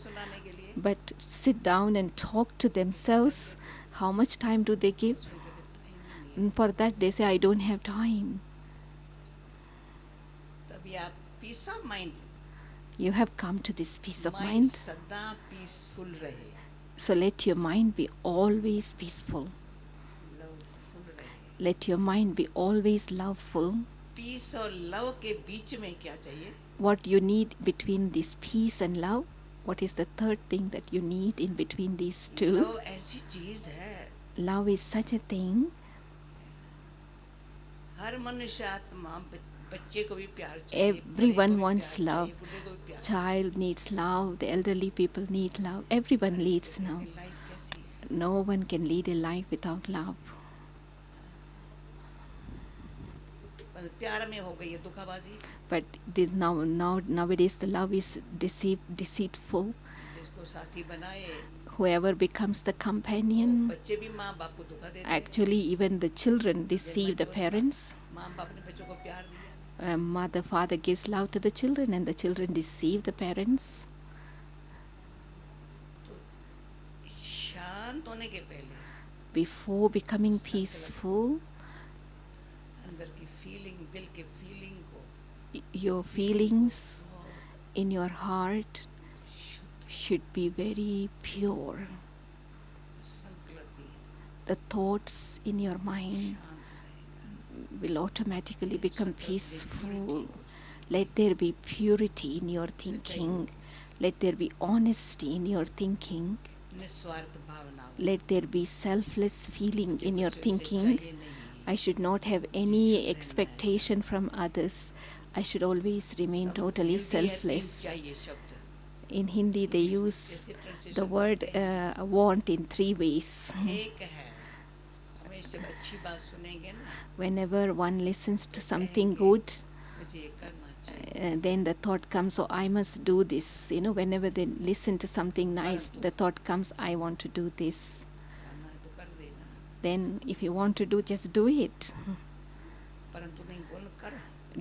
S2: but sit down and talk to themselves, how much time do they give?
S1: उसमें कहते टाइम ही नहीं है।
S2: And for that they say, I don't have time.
S1: तभी आप peace of mind,
S2: You have come to this peace of
S1: mind
S2: mind.
S1: सदा peaceful रहे,
S2: So let your mind be always peaceful.
S1: Loveful रहे।
S2: Let your mind be always loveful.
S1: Peace और love के बीच में क्या चाहिए?
S2: What you need between this peace and love? What is the third thing that you need in between these two?
S1: Love ऐसी चीज है,
S2: Love is such a thing.
S1: हर मनुष्य आत्मा, बच्चे को भी प्यार चाहिए, बड़े को
S2: Everyone
S1: भी
S2: wants
S1: प्यार
S2: love.
S1: चाहिए, बूढ़े को भी प्यार चाहिए।
S2: Child needs love. The elderly people need love. Everyone needs
S1: लेकिन
S2: love.
S1: लाइफ कैसी है?
S2: No one can lead a life without love.
S1: बस प्यार में हो गई है दुखाबाजी,
S2: But nowadays the love is deceitful.
S1: जिसको साथी बनाए,
S2: Whoever becomes the companion,
S1: बच्चे भी माँ बाप को धोखा देते हैं।
S2: actually even the children deceive the parents.
S1: माँ बाप ने बच्चों को प्यार दिया,
S2: Mother, father gives love to the children and the children deceive the parents.
S1: शांत होने के पहले
S2: Before becoming peaceful,
S1: अंदर की फीलिंग, दिल के फीलिंग को,
S2: your feelings
S1: बहुत
S2: in your heart
S1: शुद्ध
S2: should be very pure.
S1: संकल्प भी
S2: The thoughts in your mind
S1: शांत रहेगा।
S2: will automatically become peaceful. Let there be purity in your thinking. Let there be honesty in your thinking.
S1: निस्वार्थ भावना हो,
S2: Let there be selfless feeling
S1: मुझे
S2: in your
S1: कुछ
S2: thinking.
S1: चाहिए नहीं,
S2: I should not have any expectation from others. I should always remain totally
S1: Hindi है, तीन
S2: selfless.
S1: चाहिए शब्द,
S2: In Hindi, they use
S1: जैसे translation
S2: the word
S1: करते हैं।
S2: want in 3 ways.
S1: एक है, हमेशा अच्छी बात सुनेंगे ना,
S2: Whenever one listens to something good,
S1: मुझे ये करना चाहिए,
S2: then the thought comes, oh, I must do this. You know, whenever they listen to something nice, the thought comes, I want to do this.
S1: करना है तो कर देना,
S2: Then if you want to do, just do it.
S1: परंतु नहीं बोल कर,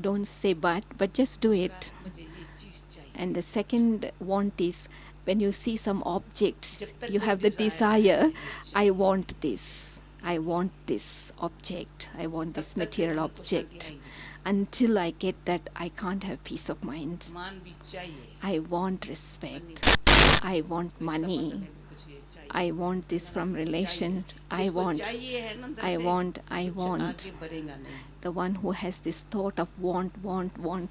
S2: Don't say but just do it.
S1: मुझे ये चीज चाहिए।
S2: And the second want is, when you see some objects,
S1: जब तक
S2: you
S1: कोई
S2: have the
S1: desire है,
S2: desire,
S1: ये
S2: I
S1: चाहिए।
S2: want this. I want this object. I want
S1: तब
S2: this
S1: तक
S2: material
S1: हमको शांति
S2: object.
S1: आएगी।
S2: Until I get that, I can't have peace of mind.
S1: मान भी चाहिए,
S2: I want respect. I want
S1: कोई संबंध
S2: money.
S1: में भी कुछ ये चाहिए।
S2: I want this from relation. I
S1: जिसको
S2: want.
S1: चाहिए है ना अंदर
S2: I
S1: से,
S2: want. I
S1: कुछ
S2: want.
S1: आगे बढ़ेगा नहीं।
S2: The one who has this thought of want,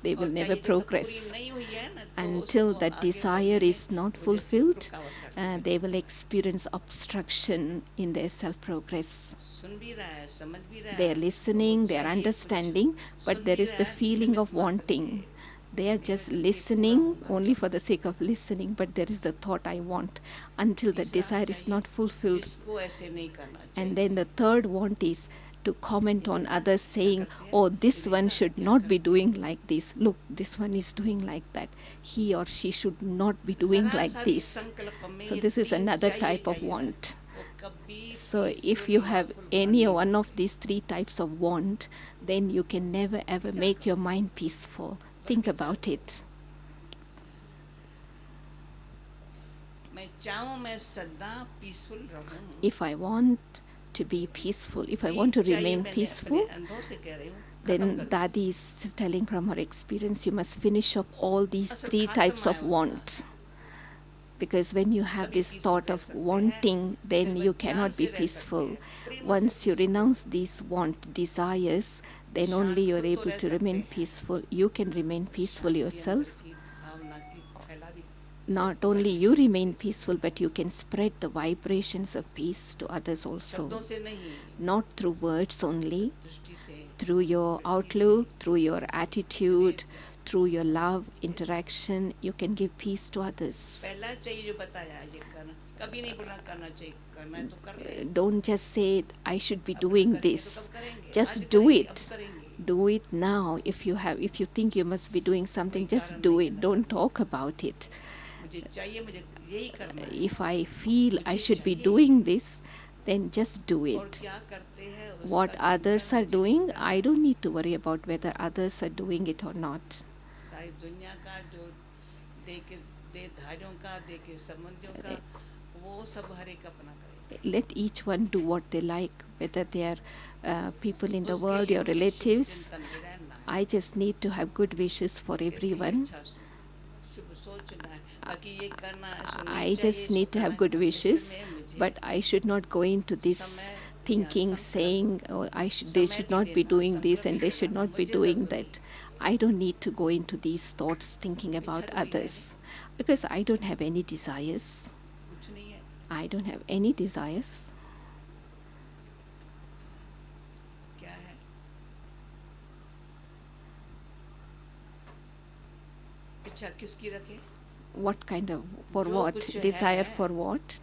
S2: they
S1: और
S2: will never
S1: चाहिए जब तक
S2: progress.
S1: पूरी नहीं हुई है ना, तो
S2: Until
S1: उसको
S2: that
S1: आगे
S2: desire
S1: बढ़ने
S2: is not
S1: में
S2: fulfilled,
S1: रुकावट करती है।
S2: they will experience obstruction in their self-progress.
S1: सुन भी रहा है, समझ भी रहा है,
S2: They are listening,
S1: वो
S2: they are
S1: चाहिए कुछ,
S2: understanding, but
S1: सुन
S2: there
S1: भी
S2: is
S1: रहा
S2: the
S1: है,
S2: feeling
S1: निमित्त
S2: of
S1: मात्र
S2: wanting.
S1: के।
S2: They are just listening only for the sake of listening, but there is the thought, I want, until the
S1: तीसरा
S2: desire is
S1: चाहिए,
S2: not fulfilled.
S1: इसको ऐसे नहीं करना चाहिए।
S2: And then the third want is to comment on others, saying, oh, this one should not be doing like this. Look, this one is doing like that. He or she should not be doing
S1: जरा
S2: like
S1: सा भी
S2: this.
S1: संकल्प में
S2: So
S1: ये
S2: this is
S1: तीन
S2: another
S1: चाहिए,
S2: type of
S1: चाहिए ना,
S2: want.
S1: वो कभी
S2: So if
S1: peaceful
S2: you
S1: और
S2: have
S1: lawful
S2: any
S1: बन नहीं
S2: one of
S1: सकते।
S2: these 3 types of want, then you can never ever make your mind peaceful. Think about it.
S1: मैं चाहूँ मैं सदा पीसफुल रहूँ,
S2: If I want to be peaceful, if I want to
S1: चाहिए,
S2: remain
S1: मैंने
S2: peaceful,
S1: अपने अनुभव से कह रही हूँ, खत्म
S2: then
S1: कर दो।
S2: Dadi is telling from her experience, you must finish up all these
S1: असल
S2: 3
S1: खात्मा
S2: types
S1: है
S2: of
S1: उसका।
S2: want. Because when you have
S1: तभी
S2: this
S1: peaceful
S2: thought
S1: रह
S2: of
S1: सकते हैं,
S2: wanting, then
S1: फिर
S2: you
S1: वह
S2: cannot
S1: जान
S2: be
S1: से रह
S2: peaceful.
S1: सकते हैं, प्रेम से
S2: Once you
S1: peaceful
S2: renounce these want desires, then only you are
S1: शांत
S2: able
S1: तो
S2: to
S1: रह
S2: remain
S1: सकते हैं।
S2: peaceful. You can remain peaceful
S1: Shanti
S2: yourself.
S1: अंदर की भावना की फैला भी
S2: Not
S1: सबको
S2: only
S1: अच्छे
S2: you
S1: से
S2: remain
S1: दे सकते
S2: peaceful,
S1: हैं।
S2: but you can spread the vibrations of peace to others also.
S1: शब्दों से नहीं,
S2: Not through words only,
S1: दृष्टि से,
S2: through your
S1: वृत्ति से,
S2: outlook, through your attitude,
S1: स्नेह से।
S2: through your love, interaction, you can give peace to others.
S1: पहला चाहिए जो बताया ये करना, कभी नहीं बोला करना चाहिए, करना है तो कर रहे हैं।
S2: Don't just say, I should be
S1: अब
S2: doing
S1: करेंगे तो
S2: this.
S1: कब करेंगे?
S2: Just
S1: आज
S2: do
S1: करेंगे,
S2: it.
S1: अब करेंगे।
S2: Do it now. If you think you must be doing something,
S1: कोई
S2: just
S1: कारण
S2: do
S1: नहीं
S2: it.
S1: है ना
S2: Don't
S1: करने
S2: talk about it.
S1: मुझे चाहिए, मुझे यही करना है।
S2: If I feel I
S1: मुझे
S2: should be
S1: चाहिए।
S2: doing this, then just do
S1: और
S2: it.
S1: क्या करते हैं उसका
S2: What others
S1: चिंतन
S2: are
S1: मुझे
S2: doing,
S1: नहीं करना।
S2: I don't need to worry about whether others are doing it or not.
S1: सारी दुनिया का जो दे धार्यों का, दे के संबंधियों का, वो सब हर एक अपना करे।
S2: Let each one do what they like, whether they are people in the
S1: उसके
S2: world,
S1: लिए
S2: your
S1: मुझे शुभ
S2: relatives.
S1: चिंतन में रहना है,
S2: I just need to have good wishes for
S1: इसके लिए
S2: everyone.
S1: अच्छा शुभ सोचना है, बाकी ये करना है, इसको नहीं
S2: I
S1: चाहिए,
S2: just
S1: इसको
S2: need to
S1: करना
S2: have
S1: है,
S2: good wishes,
S1: इसमें मुझे
S2: but I should not go into this
S1: समय या
S2: thinking,
S1: संकल्प,
S2: saying, oh, they
S1: समय
S2: should
S1: भी
S2: not be
S1: देना,
S2: doing this
S1: संकल्प
S2: and
S1: भी
S2: they should
S1: चलाना
S2: not be
S1: मुझे
S2: doing
S1: जरूरी
S2: that.
S1: है।
S2: I don't need to go into these thoughts thinking about
S1: इच्छा थोड़ी है
S2: others
S1: नहीं,
S2: because I don't have any desires.
S1: कुछ नहीं है।
S2: I don't have any desires.
S1: क्या है? इच्छा किसकी रखे?
S2: What kind of, for
S1: जो
S2: what?
S1: कुछ
S2: Desire
S1: है,
S2: for what?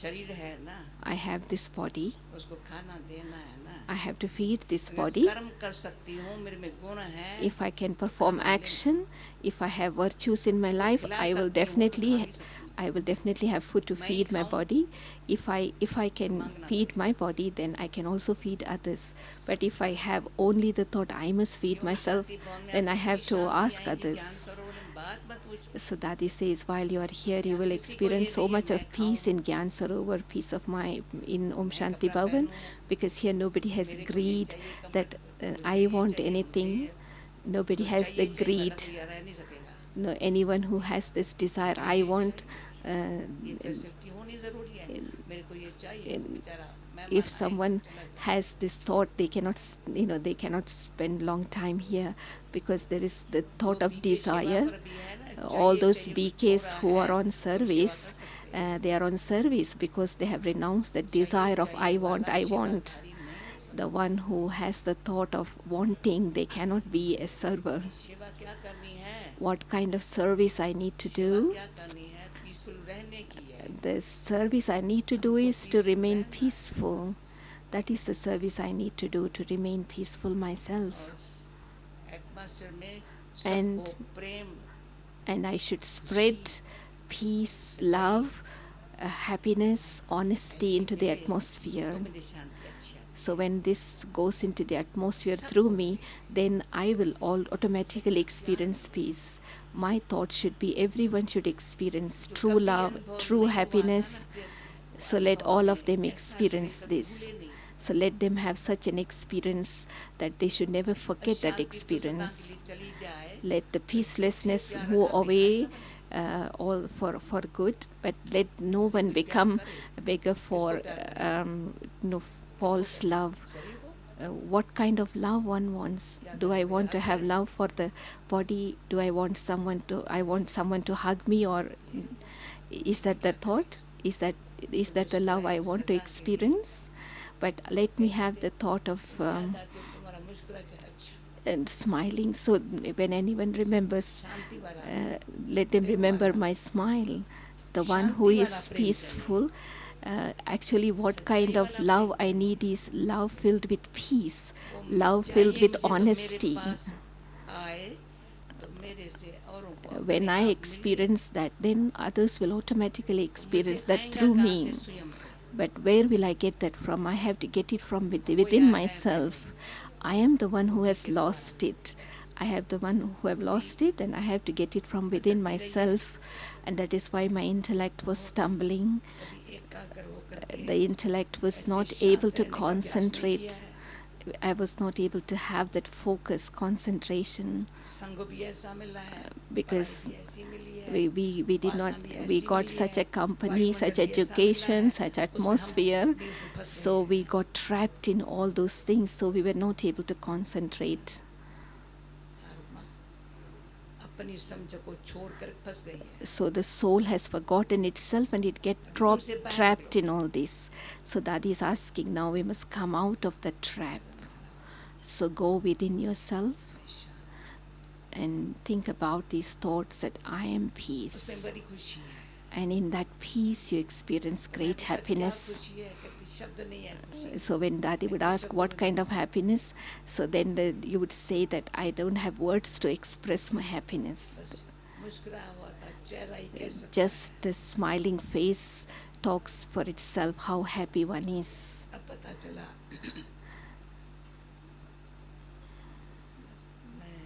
S1: शरीर है ना,
S2: I have this body.
S1: उसको खाना देना है ना।
S2: I have to feed this
S1: अगर
S2: body.
S1: कर्म कर सकती हूँ, मेरे में गुण है,
S2: If I can perform
S1: खाना
S2: action, if I have virtues in my
S1: उसको
S2: life,
S1: खिला
S2: I will
S1: सकती हूँ, तो खा
S2: definitely
S1: भी सकती हूँ।
S2: I will definitely have food to
S1: मैं ही
S2: feed my
S1: खाऊं,
S2: body. If I can
S1: मांगना
S2: feed
S1: पड़ेगा।
S2: my body, then I can also feed others. But if I have only the thought I must feed
S1: योग
S2: myself,
S1: शांति भवन में
S2: then I
S1: आपको
S2: have
S1: पूरी
S2: to
S1: Shanti
S2: ask
S1: आएगी, ज्ञान
S2: others.
S1: सरोवर में बात मत पूछो।
S2: So Dadi says, while you are here, you
S1: यहाँ
S2: will
S1: किसी को ये
S2: experience so
S1: नहीं है
S2: much of
S1: मैं
S2: peace in
S1: खाऊं,
S2: Gyan Sarovar, peace of mind in Om
S1: मैं
S2: Shanti
S1: कपड़ा
S2: Bhavan,
S1: पहनूं,
S2: because here nobody has
S1: मेरे को ये
S2: greed
S1: चाहिए, कमर
S2: that
S1: मुझे
S2: I
S1: ये
S2: want
S1: चाहिए, मुझे
S2: anything. Nobody
S1: जो
S2: has the
S1: चाहिए चाहिए
S2: greed.
S1: अलग या रह नहीं सकेगा।
S2: No, anyone who has this desire,
S1: मुझे
S2: I
S1: ये
S2: want.
S1: चाहिए, ये फैसिलिटी होनी जरूरी है, मेरे को ये चाहिए, वो बेचारा
S2: If
S1: मेहमान आएगा,
S2: someone
S1: चला जाए।
S2: has this thought, they cannot, they cannot spend long time here because there is the thought
S1: जो
S2: of
S1: बीके सेवा
S2: desire.
S1: पर भी है ना,
S2: All
S1: चाहिए
S2: those
S1: चाहिए कुछ
S2: BKs
S1: छोड़ा
S2: who
S1: है,
S2: are on
S1: तो सेवा
S2: service,
S1: कर सकते हैं।
S2: they are on service because they have renounced the
S1: चाहिए
S2: desire of
S1: चाहिए
S2: I want,
S1: वाला
S2: I want.
S1: सेवाधारी नहीं हो सकता।
S2: The one who has the thought of wanting, they cannot be a server.
S1: सेवा क्या करनी है?
S2: What kind of service I need to
S1: सेवा
S2: do?
S1: क्या करनी है? पीसफुल रहने की है।
S2: The service I need to do
S1: हमको
S2: is to
S1: peaceful
S2: remain
S1: रहना है।
S2: peaceful. That is the service I need to do, to remain peaceful myself.
S1: और एटमॉस्फेयर में
S2: And-
S1: सबको प्रेम,
S2: And I should spread peace, love, happiness, honesty into the atmosphere.
S1: तो मुझे शांति अच्छी आती
S2: So when this goes into the atmosphere through me, then I will automatically experience peace. My thought should be everyone should experience
S1: है। जो
S2: true
S1: कभी
S2: love,
S1: अनुभव
S2: true
S1: नहीं हुआ था
S2: happiness.
S1: ना,
S2: So let
S1: अनुभव
S2: all of
S1: में
S2: them
S1: ऐसा
S2: experience
S1: कभी
S2: this.
S1: भूले नहीं।
S2: So let them have such an experience that they should never forget that
S1: शांति तो सदा
S2: experience.
S1: के लिए चली जाए,
S2: Let the peacelessness
S1: प्यार
S2: move
S1: का
S2: away
S1: भिखारी
S2: all for good, but let no one become a beggar for false love.
S1: शरीर को
S2: What kind of love one wants? Do I want to have love for the body? Do I want someone to hug me, or is that the thought? Is that the love I want to experience? But let me have the thought of
S1: याद आके तुम्हारा मुस्कुरा जाए, अच्छा
S2: and smiling. So when anyone remembers,
S1: शांति वाला
S2: let them remember my smile. The one who
S1: Shanti
S2: is
S1: वाला प्रेम
S2: peaceful. Actually, what kind of love I need is love filled with peace,
S1: वो
S2: love
S1: चाहिए
S2: filled with
S1: मुझे तो मेरे
S2: honesty.
S1: पास आए, तो मेरे से औरों को
S2: When
S1: अपने
S2: I
S1: आप मिले।
S2: experience that, then others will automatically
S1: मुझे
S2: experience that
S1: आएगा
S2: through
S1: कहाँ
S2: me.
S1: से? स्वयं से।
S2: But where will I get that from? I have to get it from
S1: वो
S2: within
S1: याद है
S2: myself. I am the one who has lost it. I have the one who have lost it, and I have to get it from within myself. And that is why my intellect was stumbling.
S1: कभी एकाग्र होकर के
S2: The intellect was
S1: ऐसे
S2: not
S1: शांत
S2: able to
S1: रहने का अभ्यास नहीं
S2: concentrate.
S1: किया है।
S2: I was not able to have that focus, concentration,
S1: संग भी ऐसा मिला है,
S2: because
S1: पढ़ाई भी ऐसी मिली है,
S2: we did not,
S1: वासना भी
S2: we
S1: ऐसी
S2: got
S1: मिली
S2: such
S1: है,
S2: a company,
S1: वायुमंडल
S2: such
S1: भी ऐसा मिला
S2: education,
S1: है,
S2: such
S1: उसमें हम
S2: atmosphere.
S1: भी उसमें फंस गए
S2: So
S1: हैं।
S2: we got trapped in all those things, so we were not able to concentrate.
S1: आत्मा अपनी समझ को छोड़कर फंस गई है।
S2: So the soul has forgotten itself and it get trapped in all this. So Dadi is asking, now we must come out of the trap. So go within yourself and think about these thoughts that I am
S1: उसमें
S2: peace.
S1: बड़ी खुशी है।
S2: And in that peace you experience great
S1: क्या
S2: happiness.
S1: खुशी है? कहती शब्द नहीं है खुशी।
S2: So when Dadi would ask what kind of happiness, so then you would say that I don't have words to express my happiness.
S1: बस मुस्कुरा हुआ था, चेहरा ही कह सकता है।
S2: Just the smiling face talks for itself how happy one is.
S1: अब पता चला बस मैं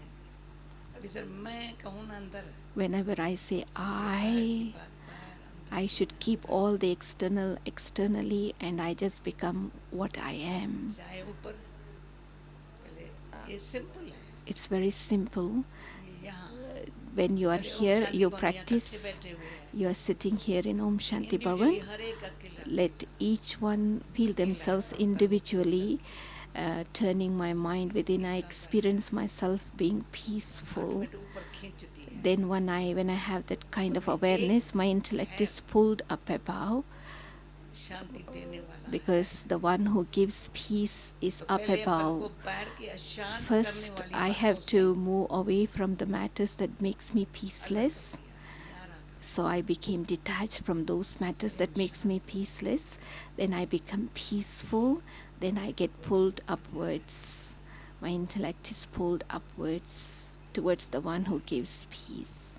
S1: अभी सर मैं कहूँ ना अंदर
S2: Whenever I say
S1: बाहर की
S2: I
S1: बात बाहर अंदर
S2: I should keep all the external externally, and I just become what I am.
S1: चाहे ऊपर पहले ये सिंपल है
S2: It's very simple.
S1: ये यहाँ
S2: When you are
S1: पहले ओम
S2: here,
S1: शांति
S2: you
S1: भवन में यहाँ इकट्ठे
S2: practice.
S1: बैठे हुए हैं
S2: You are sitting here in Om Shanti
S1: individually
S2: Bhavan.
S1: हर एक अकेला
S2: Let each one feel themselves individually, turning my mind within. I experience myself being peaceful.
S1: Automatic ऊपर खींचती है
S2: Then when I have that kind of awareness, my intellect is pulled up above,
S1: शांति देने वाला है
S2: because the one who gives peace is
S1: तो
S2: up
S1: पहले अपन को
S2: above.
S1: बैठ के अशांत करने
S2: First,
S1: वाली
S2: I
S1: बातों
S2: have
S1: से
S2: to move away from the matters that makes me
S1: अलग कर
S2: peaceless.
S1: दिया यारा कर
S2: So I became detached from those matters that makes me peaceless. Then I become peaceful. Then I get pulled upwards. My intellect is pulled upwards towards the one who gives peace.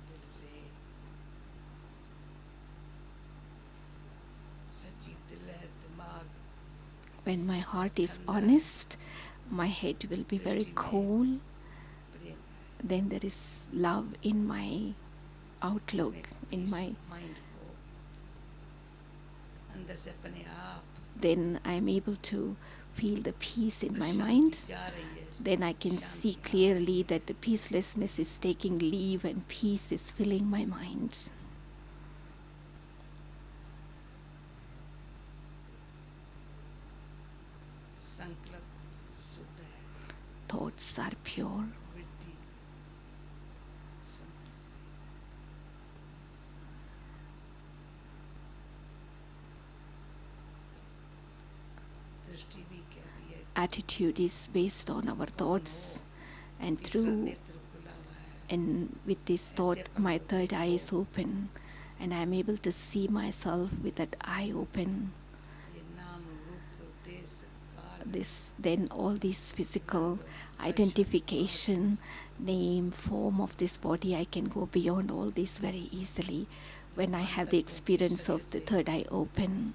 S1: दिल से सच्ची दिल है दिमाग
S2: When my heart is honest, my head will be very cool.
S1: Prem
S2: Then there is love in my outlook, in my.
S1: Mind को अंदर से अपने आप
S2: Then I am able to feel the peace in my
S1: Shanti
S2: mind.
S1: जा रही है
S2: Then I can see clearly that the peacelessness is taking leave and peace is filling my mind.
S1: संकल्प शुद्ध है
S2: Thoughts are pure.
S1: वृत्ति संकल्प से दृष्टि भी कहती है
S2: Attitude is based on our thoughts, and
S1: तीसरा
S2: through
S1: नेत्र खुला हुआ है
S2: and with this thought my third eye is open, and I am able to see myself with that eye open.
S1: ये नाम रूप देश काल
S2: Then all this physical identification, name, form of this body, I can go beyond all this very easily when I have the experience of the third eye open.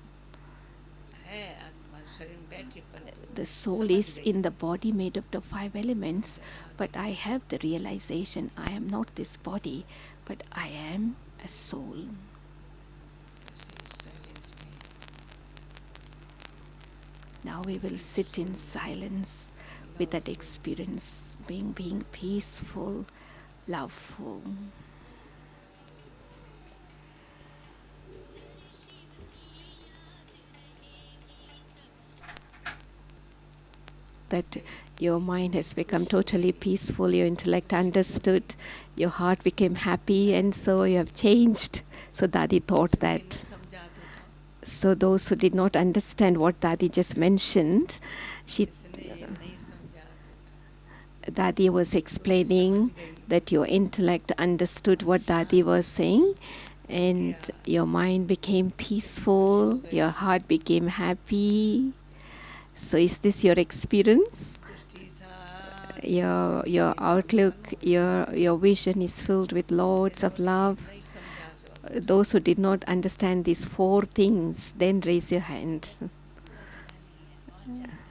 S1: है आत्मा शरीर में बैठी परंतु
S2: The soul is in the body made up of 5 elements, but I have the realization I am not this body, but I am a soul.
S1: Silence में
S2: Now we will sit in silence with that experience, being peaceful, loveful. That your mind has become totally peaceful, your intellect understood, your heart became happy, and so you have changed. So Dadi thought that.
S1: समझा दो
S2: So those who did not understand what Dadi just mentioned,
S1: इसने नहीं समझा तो
S2: Dadi was explaining that your intellect understood what Dadi was saying, and your mind became peaceful, your heart became happy. So is this your experience?
S1: दृष्टि सारी
S2: Your outlook, your vision is filled with lots of love.
S1: नहीं समझा सो
S2: Those who did not understand these 4 things, then raise your hand.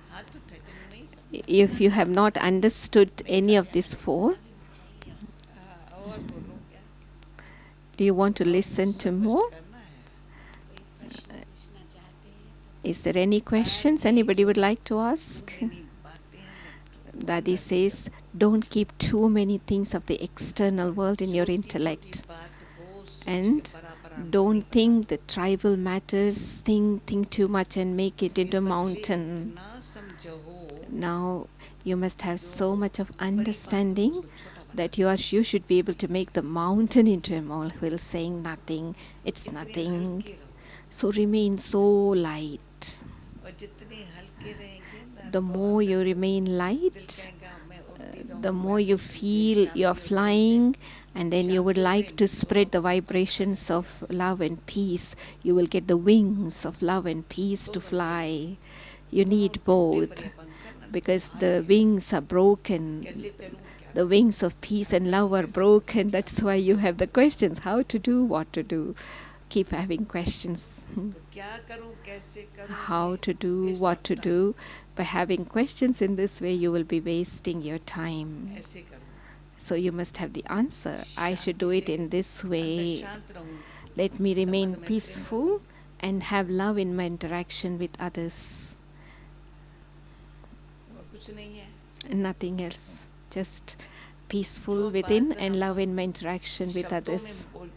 S1: हाथ उठाए जिन्होंने नहीं समझा
S2: If you have not understood any of these 4,
S1: और बोलो क्या
S2: do you want to listen to more?
S1: करना है
S2: Is there any questions anybody would like to ask?
S1: इन्हीं बातें हमें
S2: Dadi says, don't keep too many things of the external world in your intellect.
S1: बात को सोच
S2: And
S1: के बराबर
S2: don't think the tribal matters, think too much and make it into a mountain.
S1: ना समझो
S2: Now you must have so much of understanding that you should be able to make the mountain into a molehill, saying nothing, it's nothing. So remain so light.
S1: और जितने हल्के रहेंगे ना
S2: The more you remain
S1: दिल
S2: light,
S1: कहेगा मैं उड़ती रहूं
S2: the more you feel you're flying, and then you would like to spread the vibrations of love and peace. You will get the wings of love and peace to fly. You need both, because the wings are broken.
S1: कैसे चलूं क्या
S2: The wings of peace and love are broken. That's why you have the questions, how to do, what to do. keep having questions.
S1: तो क्या करूं, कैसे करूं,
S2: How to do,
S1: waste
S2: what
S1: of
S2: to
S1: time.
S2: do. By having questions in this way, you will be wasting your time.
S1: ऐसे करूं,
S2: So you must have the answer. I should do
S1: Shanti
S2: it
S1: से
S2: in this
S1: अंदर
S2: way.
S1: शांत रहूं,
S2: Let me remain
S1: संबंध में प्रेम
S2: peaceful
S1: करूं.
S2: and have love in my interaction with others.
S1: और कुछ नहीं है.
S2: Nothing else. Just peaceful
S1: जो
S2: within
S1: बात
S2: and
S1: हम
S2: love in my interaction with
S1: शब्दों
S2: others.
S1: में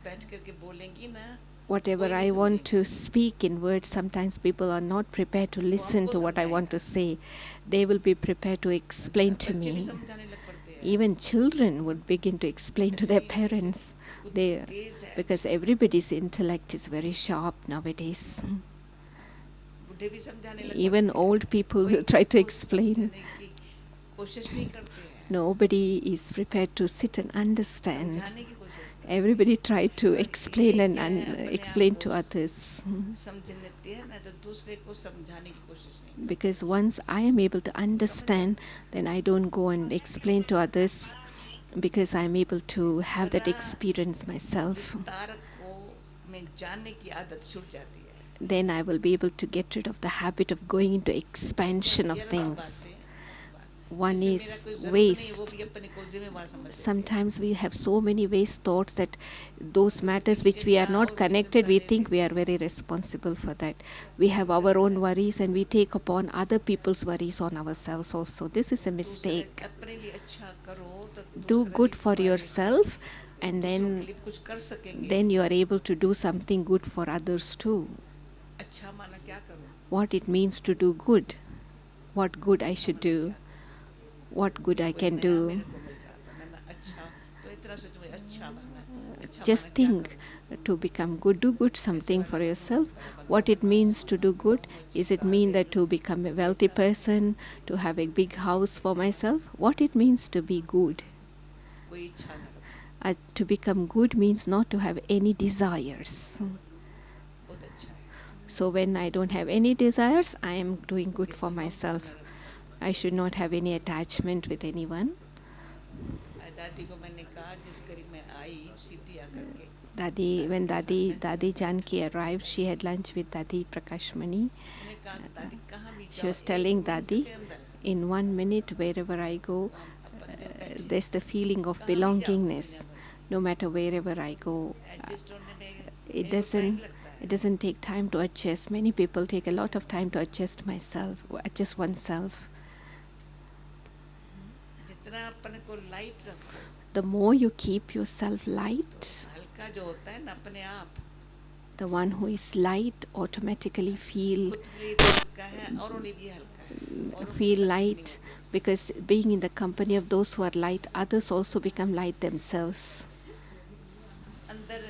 S1: बैठ करके बोलेंगी ना,
S2: Whatever
S1: कोई
S2: I
S1: नहीं
S2: want to
S1: समझेगा.
S2: speak in words, sometimes people are not prepared to listen
S1: हमको
S2: to what I want to
S1: समझाएगा.
S2: say. They will be prepared to explain to
S1: बच्चे भी
S2: me.
S1: समझाने लग पड़ते हैं.
S2: Even children would begin to explain to their parents. They,
S1: तेज है.
S2: because everybody's intellect is very sharp nowadays.
S1: बुढ़े भी समझाने लग
S2: Even
S1: पड़ते हैं.
S2: old people
S1: कोई
S2: will try to
S1: किसको
S2: explain.
S1: समझाने की कोशिश नहीं करते हैं.
S2: Nobody is prepared to sit and understand.
S1: समझाने की कोशिश करते हैं.
S2: Everybody try to explain
S1: ये
S2: and
S1: क्या है, अपने
S2: explain
S1: आप
S2: to
S1: को
S2: others.
S1: समझ लेते हैं ना, तो दूसरे को समझाने की कोशिश नहीं करते.
S2: Because once I am able to understand, then I don't go and explain to others, because I am able to have that experience myself.
S1: विस्तार को में जानने की आदत छूट जाती है.
S2: Then I will be able to get rid of the habit of going into expansion of
S1: ये रहा
S2: things.
S1: बातें.
S2: One
S1: इसमें
S2: is
S1: मेरा कोई जरूरत नहीं है, वो
S2: waste.
S1: भी अपने को जिम्मेवार समझते हैं.
S2: Sometimes we have so many waste thoughts that those matters which we are not connected, we think we are very responsible for that. We have our own worries and we take upon other people's worries on ourselves also. This is a mistake.
S1: अपने लिए अच्छा करो तो
S2: Do
S1: दूसरे
S2: good
S1: भी
S2: for
S1: तुम्हारे
S2: yourself, and
S1: दूसरों के
S2: then
S1: लिए कुछ कर सकेंगे.
S2: then you are able to do something good for others too.
S1: अच्छा माना क्या करूं?
S2: What it means to do good, what good I should do, what good I
S1: कोई
S2: can
S1: नया
S2: do.
S1: मेरे को मिल रहा था, मैंने अच्छा तो इतना सोचूं मैं अच्छा माना है. अच्छा
S2: Just
S1: माना क्या
S2: think
S1: करूं?
S2: to become good, do good something for yourself. What it means to do good, is it mean that to become a wealthy person, to have a big house for myself? What it means to be good?
S1: कोई इच्छा ना रखो.
S2: To become good means not to have any desires.
S1: बहुत अच्छा है.
S2: So when I don't have any desires, I am doing good for myself. I should not have any attachment with anyone.
S1: दादी को मैंने कहा जिस घड़ी मैं आई सीधी आकर के
S2: When Dadi Janki arrived, she had lunch with Dadi Prakashmani.
S1: मैंने कहा दादी कहाँ भी
S2: She
S1: जाओ,
S2: was
S1: एक
S2: telling
S1: मिनट
S2: Dadi,
S1: के अंदर
S2: in 1 minute, wherever I go,
S1: अपन दिल बैठे.
S2: there's the feeling of
S1: कहाँ भी जाओ,
S2: belongingness.
S1: दुनिया
S2: No matter wherever I go,
S1: में एडजस्ट होने में
S2: it
S1: मेरे को टाइम
S2: doesn't
S1: लगता है.
S2: it doesn't take time to adjust. Many people take a lot of time to adjust adjust oneself.
S1: जितना अपन को लाइट रखो,
S2: The more you keep yourself light,
S1: हल्का जो होता है ना अपने आप,
S2: the one who is light automatically feel
S1: खुद के लिए तो हल्का है, औरों ने भी हल्का है. औरों को
S2: feel
S1: तकलीफ नहीं
S2: light,
S1: होती उससे.
S2: because being in the company of those who are light, others also become light themselves.
S1: अंदर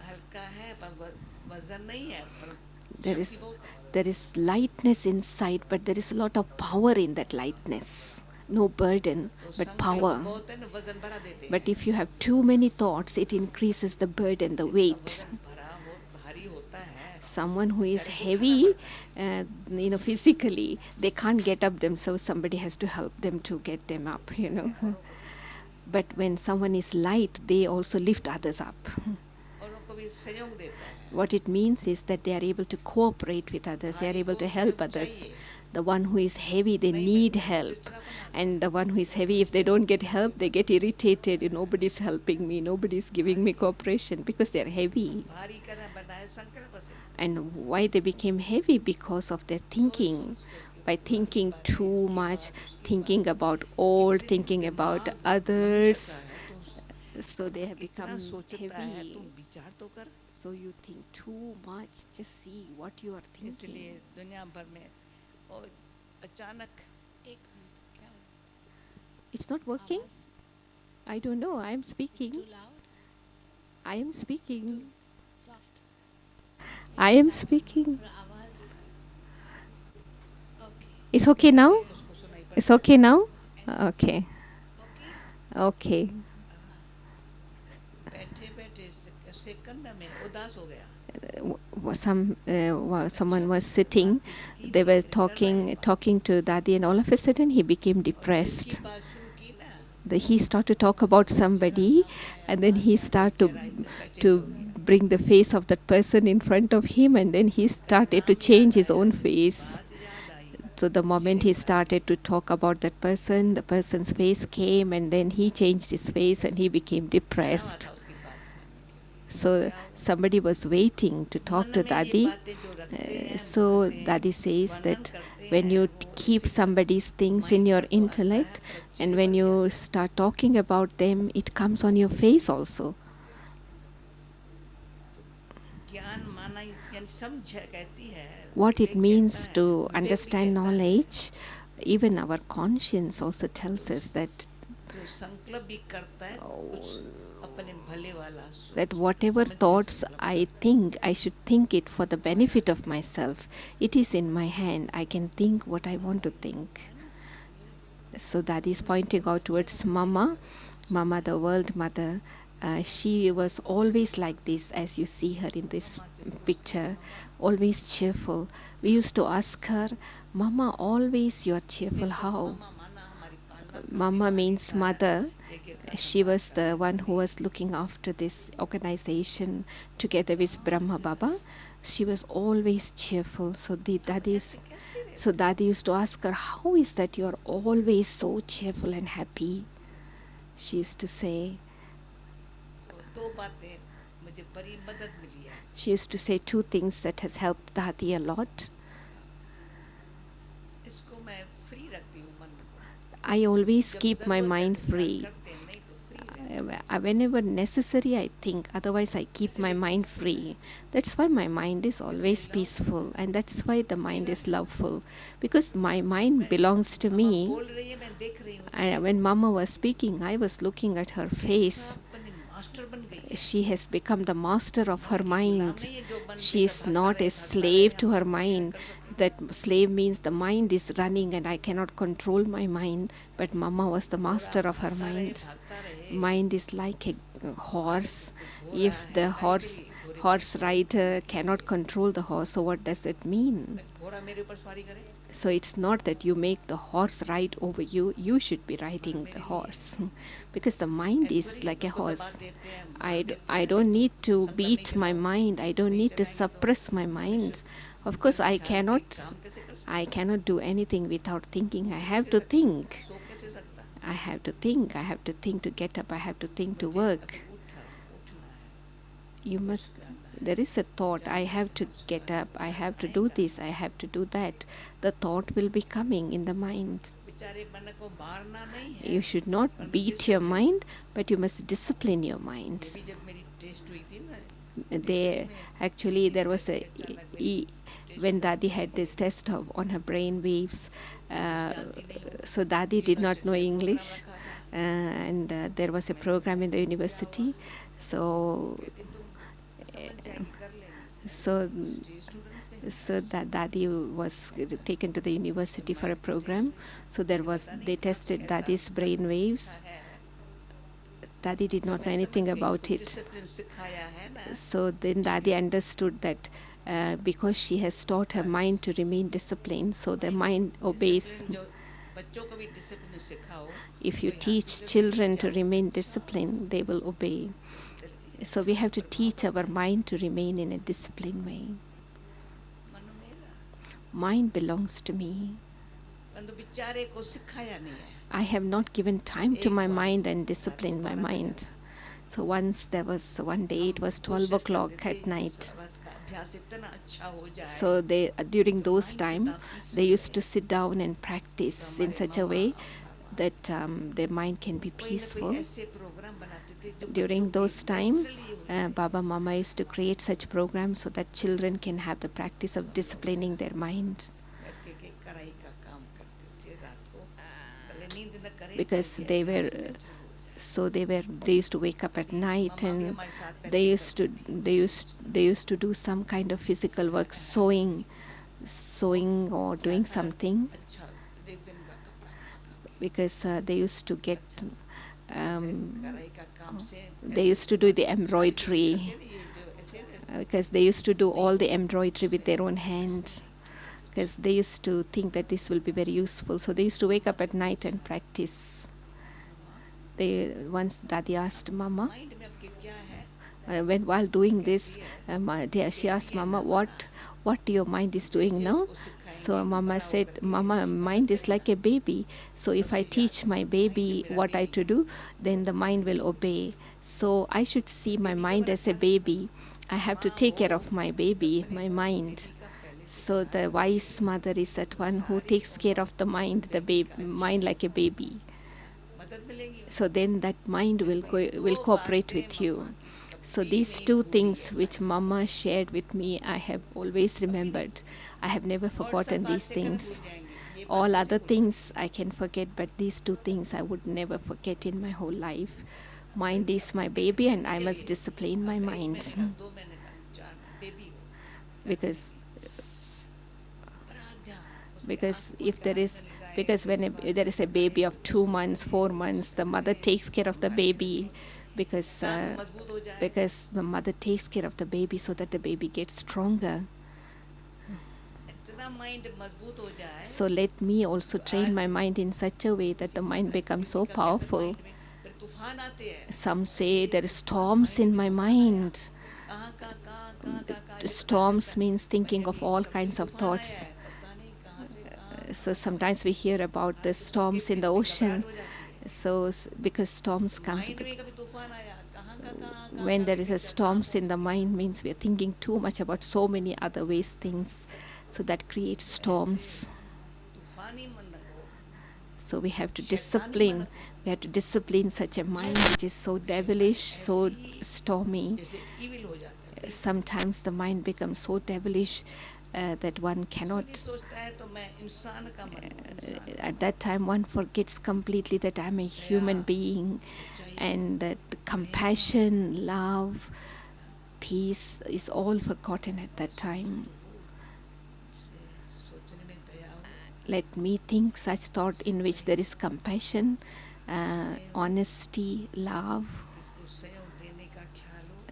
S1: हल्का है पर वजन नहीं है, पर
S2: There
S1: शक्ति
S2: is
S1: बहुत है.
S2: there is lightness inside, but there is a lot of power in that lightness. No burden,
S1: तो
S2: but
S1: संकल्प
S2: power.
S1: बहुत है ना, वजन बढ़ा देते हैं.
S2: But if you have too many thoughts, it increases the burden, the
S1: जिसका
S2: weight.
S1: वजन भरा हो, भारी होता है,
S2: Someone who is
S1: बेचारे को
S2: heavy,
S1: उठाना पड़ता है.
S2: physically, they can't get up themselves. Somebody has to help them to get them up, But when someone is light, they also lift others up.
S1: औरों को भी सहयोग देता है.
S2: What it means is that they are able to cooperate with others. They are
S1: भारी
S2: able
S1: को
S2: to help
S1: सहयोग
S2: others.
S1: चाहिए.
S2: The one who is heavy, they
S1: नहीं
S2: need
S1: मिलता है,
S2: help.
S1: चिड़चिड़ा बनाता है.
S2: And the one who is heavy, if they don't get help, they get irritated. Nobody's helping me, nobody's giving me cooperation, because they are heavy.
S1: भारी करना बनाए संकल्प से.
S2: And why they became heavy? Because of their thinking. By thinking too much, thinking about old, thinking about others, so they have
S1: इतना
S2: become
S1: सोचता है,
S2: heavy.
S1: तुम विचार तो कर.
S2: So you think too much, just see what you are
S1: इसलिए
S2: thinking.
S1: दुनिया भर में और अचानक एक मिनट क्या है?
S2: It's not working?
S3: आवाज
S2: I don't know, I am
S3: is
S2: speaking.
S3: too loud,
S2: I am
S3: it's
S2: speaking.
S3: too soft.
S2: I am speaking.
S3: थोड़ा आवाज okay.
S2: It's okay now?
S1: उसको सुनाई पड़ता
S2: It's okay now?
S3: ऐसे
S2: Okay.
S3: okay.
S2: Okay.
S1: बैठे बैठे second में उदास हो गया.
S2: Someone was sitting, they were talking to Dadi, and all of a sudden he became depressed.
S1: की बात शुरू की ना,
S2: He started to talk about somebody, and then he started to bring the face of that person in front of him, and then he started to change his own face. So the moment he started to talk about that person, the person's face came, and then he changed his face and he became depressed. So somebody was waiting to talk to Dadi. So Dadi says that when you keep somebody's things in your intellect, and when you start talking about them, it comes on your face also. What it means to understand knowledge, even our conscience also tells us that whatever thoughts I think, I should think it for the benefit of myself. It is in my hand. I can think what I want to think. So Dadi is pointing out towards Mama, the world mother. She was always like this, as you see her in this picture, always cheerful. We used to ask her, Mama, always you are cheerful. How? Mama means mother. She was the one who was looking after this organization together with Brahma Baba. She was always cheerful. So Dadi used to ask her, how is that you are always so cheerful and happy? She used to say, two things that has helped Dadi a lot. I always keep my mind free. Whenever necessary, I think. Otherwise, I keep my mind free. That's why my mind is always peaceful. And that's why the mind is loveful. Because my mind belongs to me. When Mama was speaking, I was looking at her face. She has become the master of her mind. She is not a slave to her mind. That slave means the mind is running and I cannot control my mind. But Mama was the master of her mind. Mind is like a horse. If the horse rider cannot control the horse, so what does it mean? So it's not that you make the horse ride over you. You should be riding the horse. Because the mind is like a horse. I don't need to beat my mind. I don't need to suppress my mind. Of course, I cannot do anything without thinking. I have to think. I have to think to get up. I have to think to work. There is a thought, I have to get up, I have to do this, I have to do that. The thought will be coming in the mind. You should not beat your mind, but you must discipline your mind. There was when Dadi had this test on her brain waves, so Dadi did not know English, and there was a program in the university. So that Dadi was taken to the university for a program. So they tested Dadi's brain waves. Dadi did not know anything about it. So then Dadi understood that because she has taught her mind to remain disciplined, so the mind obeys. If you teach children to remain disciplined, they will obey. So we have to teach our mind to remain in a disciplined way. Mind belongs to me. I have not given time to my mind and disciplined my mind. So one day, it was 12 o'clock at night. So during those time, they used to sit down and practice in such a way that their mind can be peaceful. During those time, Baba Mama used to create such programs so that children can have the practice of disciplining their mind. Because they used to wake up at night, and they used to do some kind of physical work, sewing or doing something, because they used to get they used to do the embroidery, because they used to do all the embroidery with their own hands, because they used to think that this will be very useful. So they used to wake up at night and practice. Once Dadi asked Mama, when while doing this, she asked Mama, what your mind is doing now? So Mama said, Mama, mind is like a baby. So if I teach my baby what I to do, then the mind will obey. So I should see my mind as a baby. I have to take care of my baby, my mind. So the wise mother is that one who takes care of the mind, mind like a baby. So then that mind will cooperate with you. So these two things which Mama shared with me, I have always remembered. I have never forgotten these things. All other things I can forget, but these two things I would never forget in my whole life. Mind is my baby, and I must discipline my mind. Because if there is, because when there is a baby of 2 months, 4 months, the mother takes care of the baby, because the mother takes care of the baby so that the baby gets stronger. So let me also train my mind in such a way that the mind becomes so powerful. Some say there are storms in my mind. Storms means thinking of all kinds of thoughts. So sometimes we hear about the storms in the ocean. So because storms comes, when there is a storms in the mind, means we are thinking too much about so many other ways things. So that creates storms. So we have to discipline. We have to discipline such a mind which is so devilish, so stormy. Sometimes the mind becomes so devilish that one cannot. At that time, one forgets completely that I am a human being, and that compassion, love, peace is all forgotten at that time. Let me think such thought in which there is compassion, honesty, love.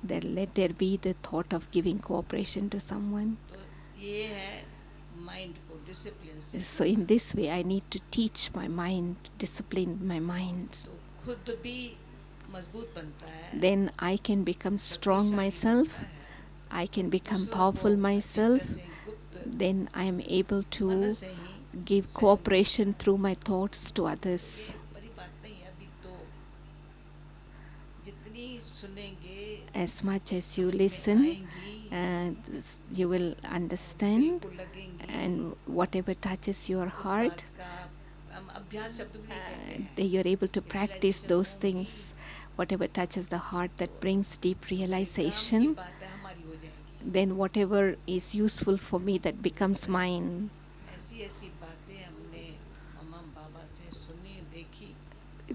S2: Let there be the thought of giving cooperation to someone. So in this way, I need to teach my mind, discipline my mind. Then I can become strong myself. I can become powerful myself. Then I am able to give cooperation through my thoughts to others. As much as you listen, you will understand, and whatever touches your heart, you are able to practice those things. Whatever touches the heart that brings deep realization, then whatever is useful for me, that becomes mine.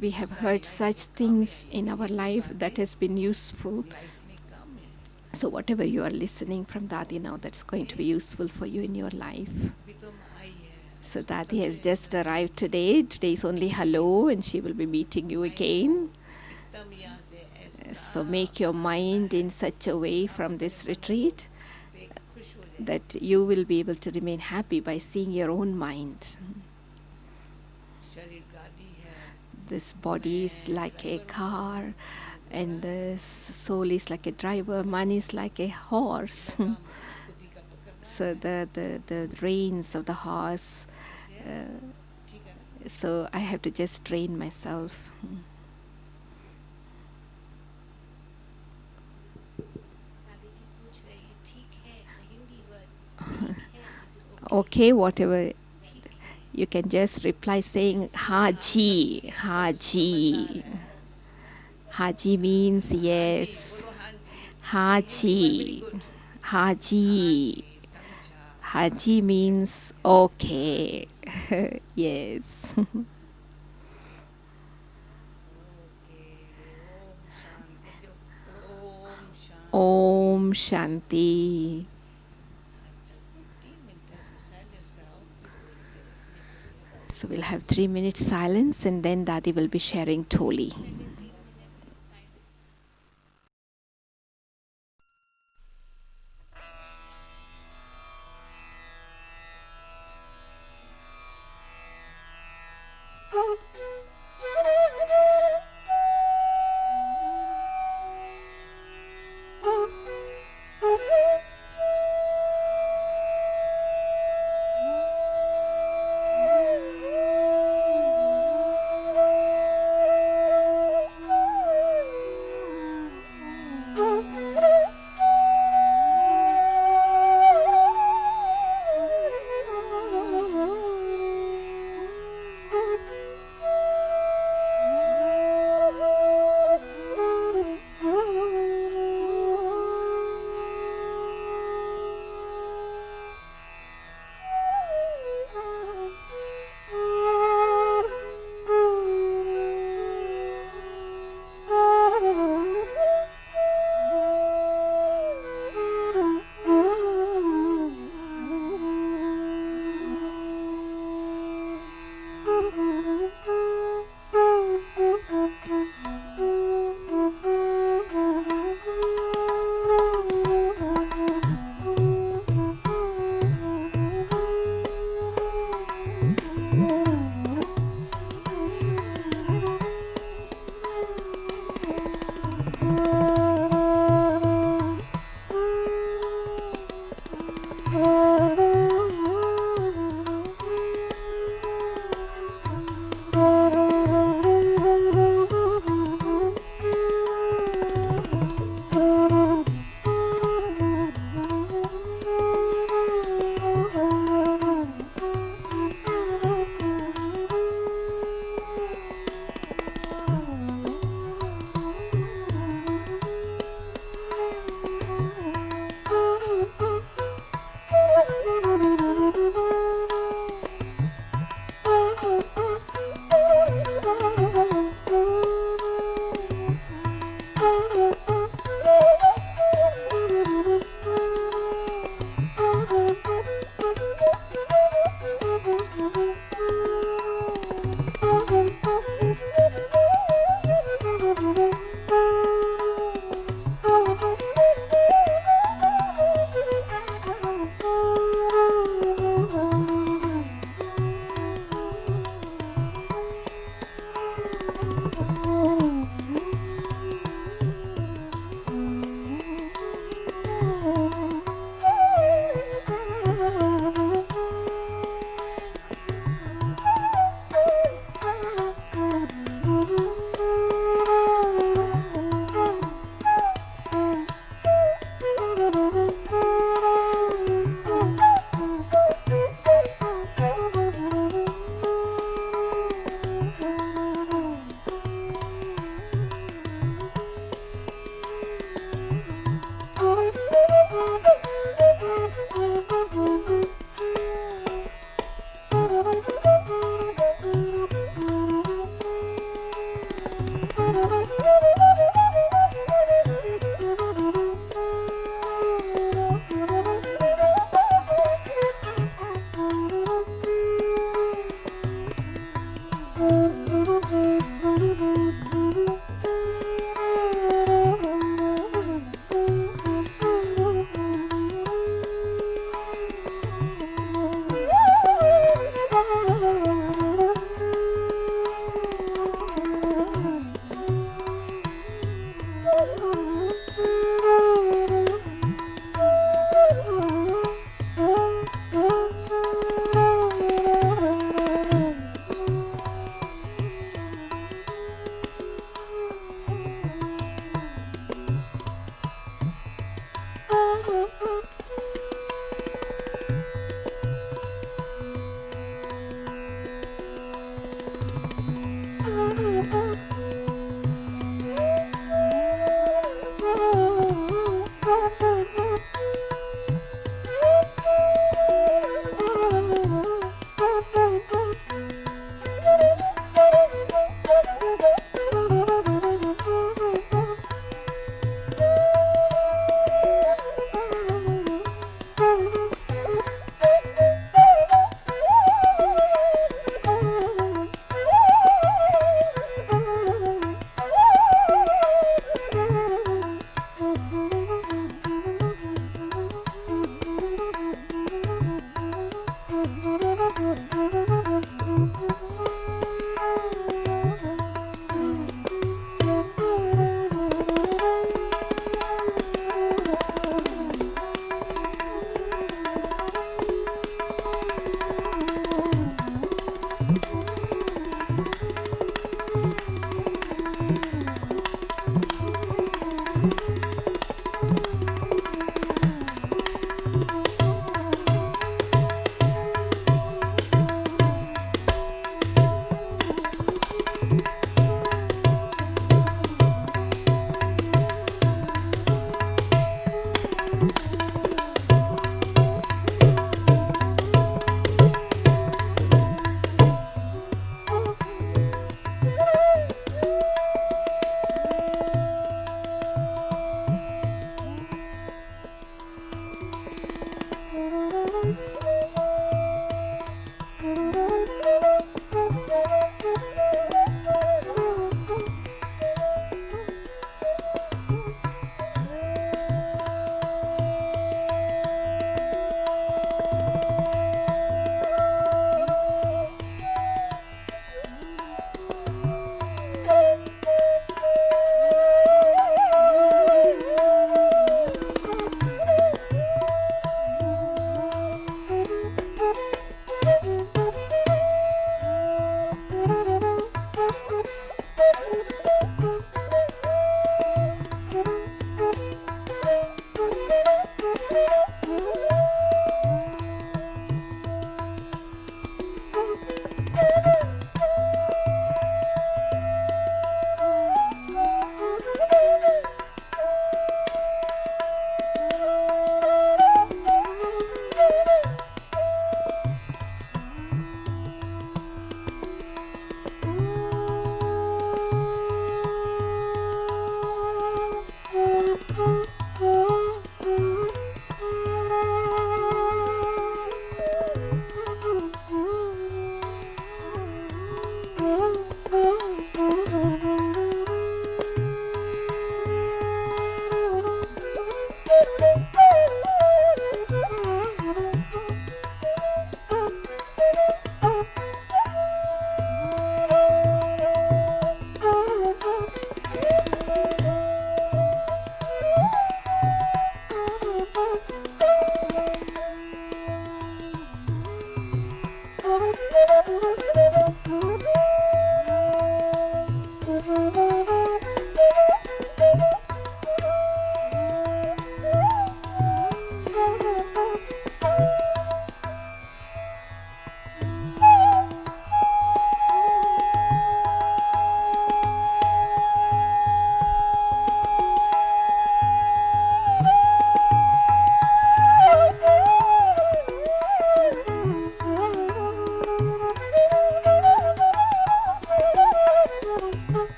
S2: We have heard such things in our life that has been useful. So whatever you are listening from Dadi now, that's going to be useful for you in your life. So Dadi has just arrived today. Today is only hello, and she will be meeting you again. So make your mind in such a way from this retreat that you will be able to remain happy by seeing your own mind. This body is like a car, and the soul is like a driver, man is like a horse. So the reins of the horse. So I have to just train myself. Okay, whatever. You can just reply saying Haji, Haji. Haji means yes. Haji, Haji. Haji means okay. Yes. Om Shanti. So we'll have 3 minutes silence, and then Dadi will be sharing Toli.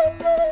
S4: Bye.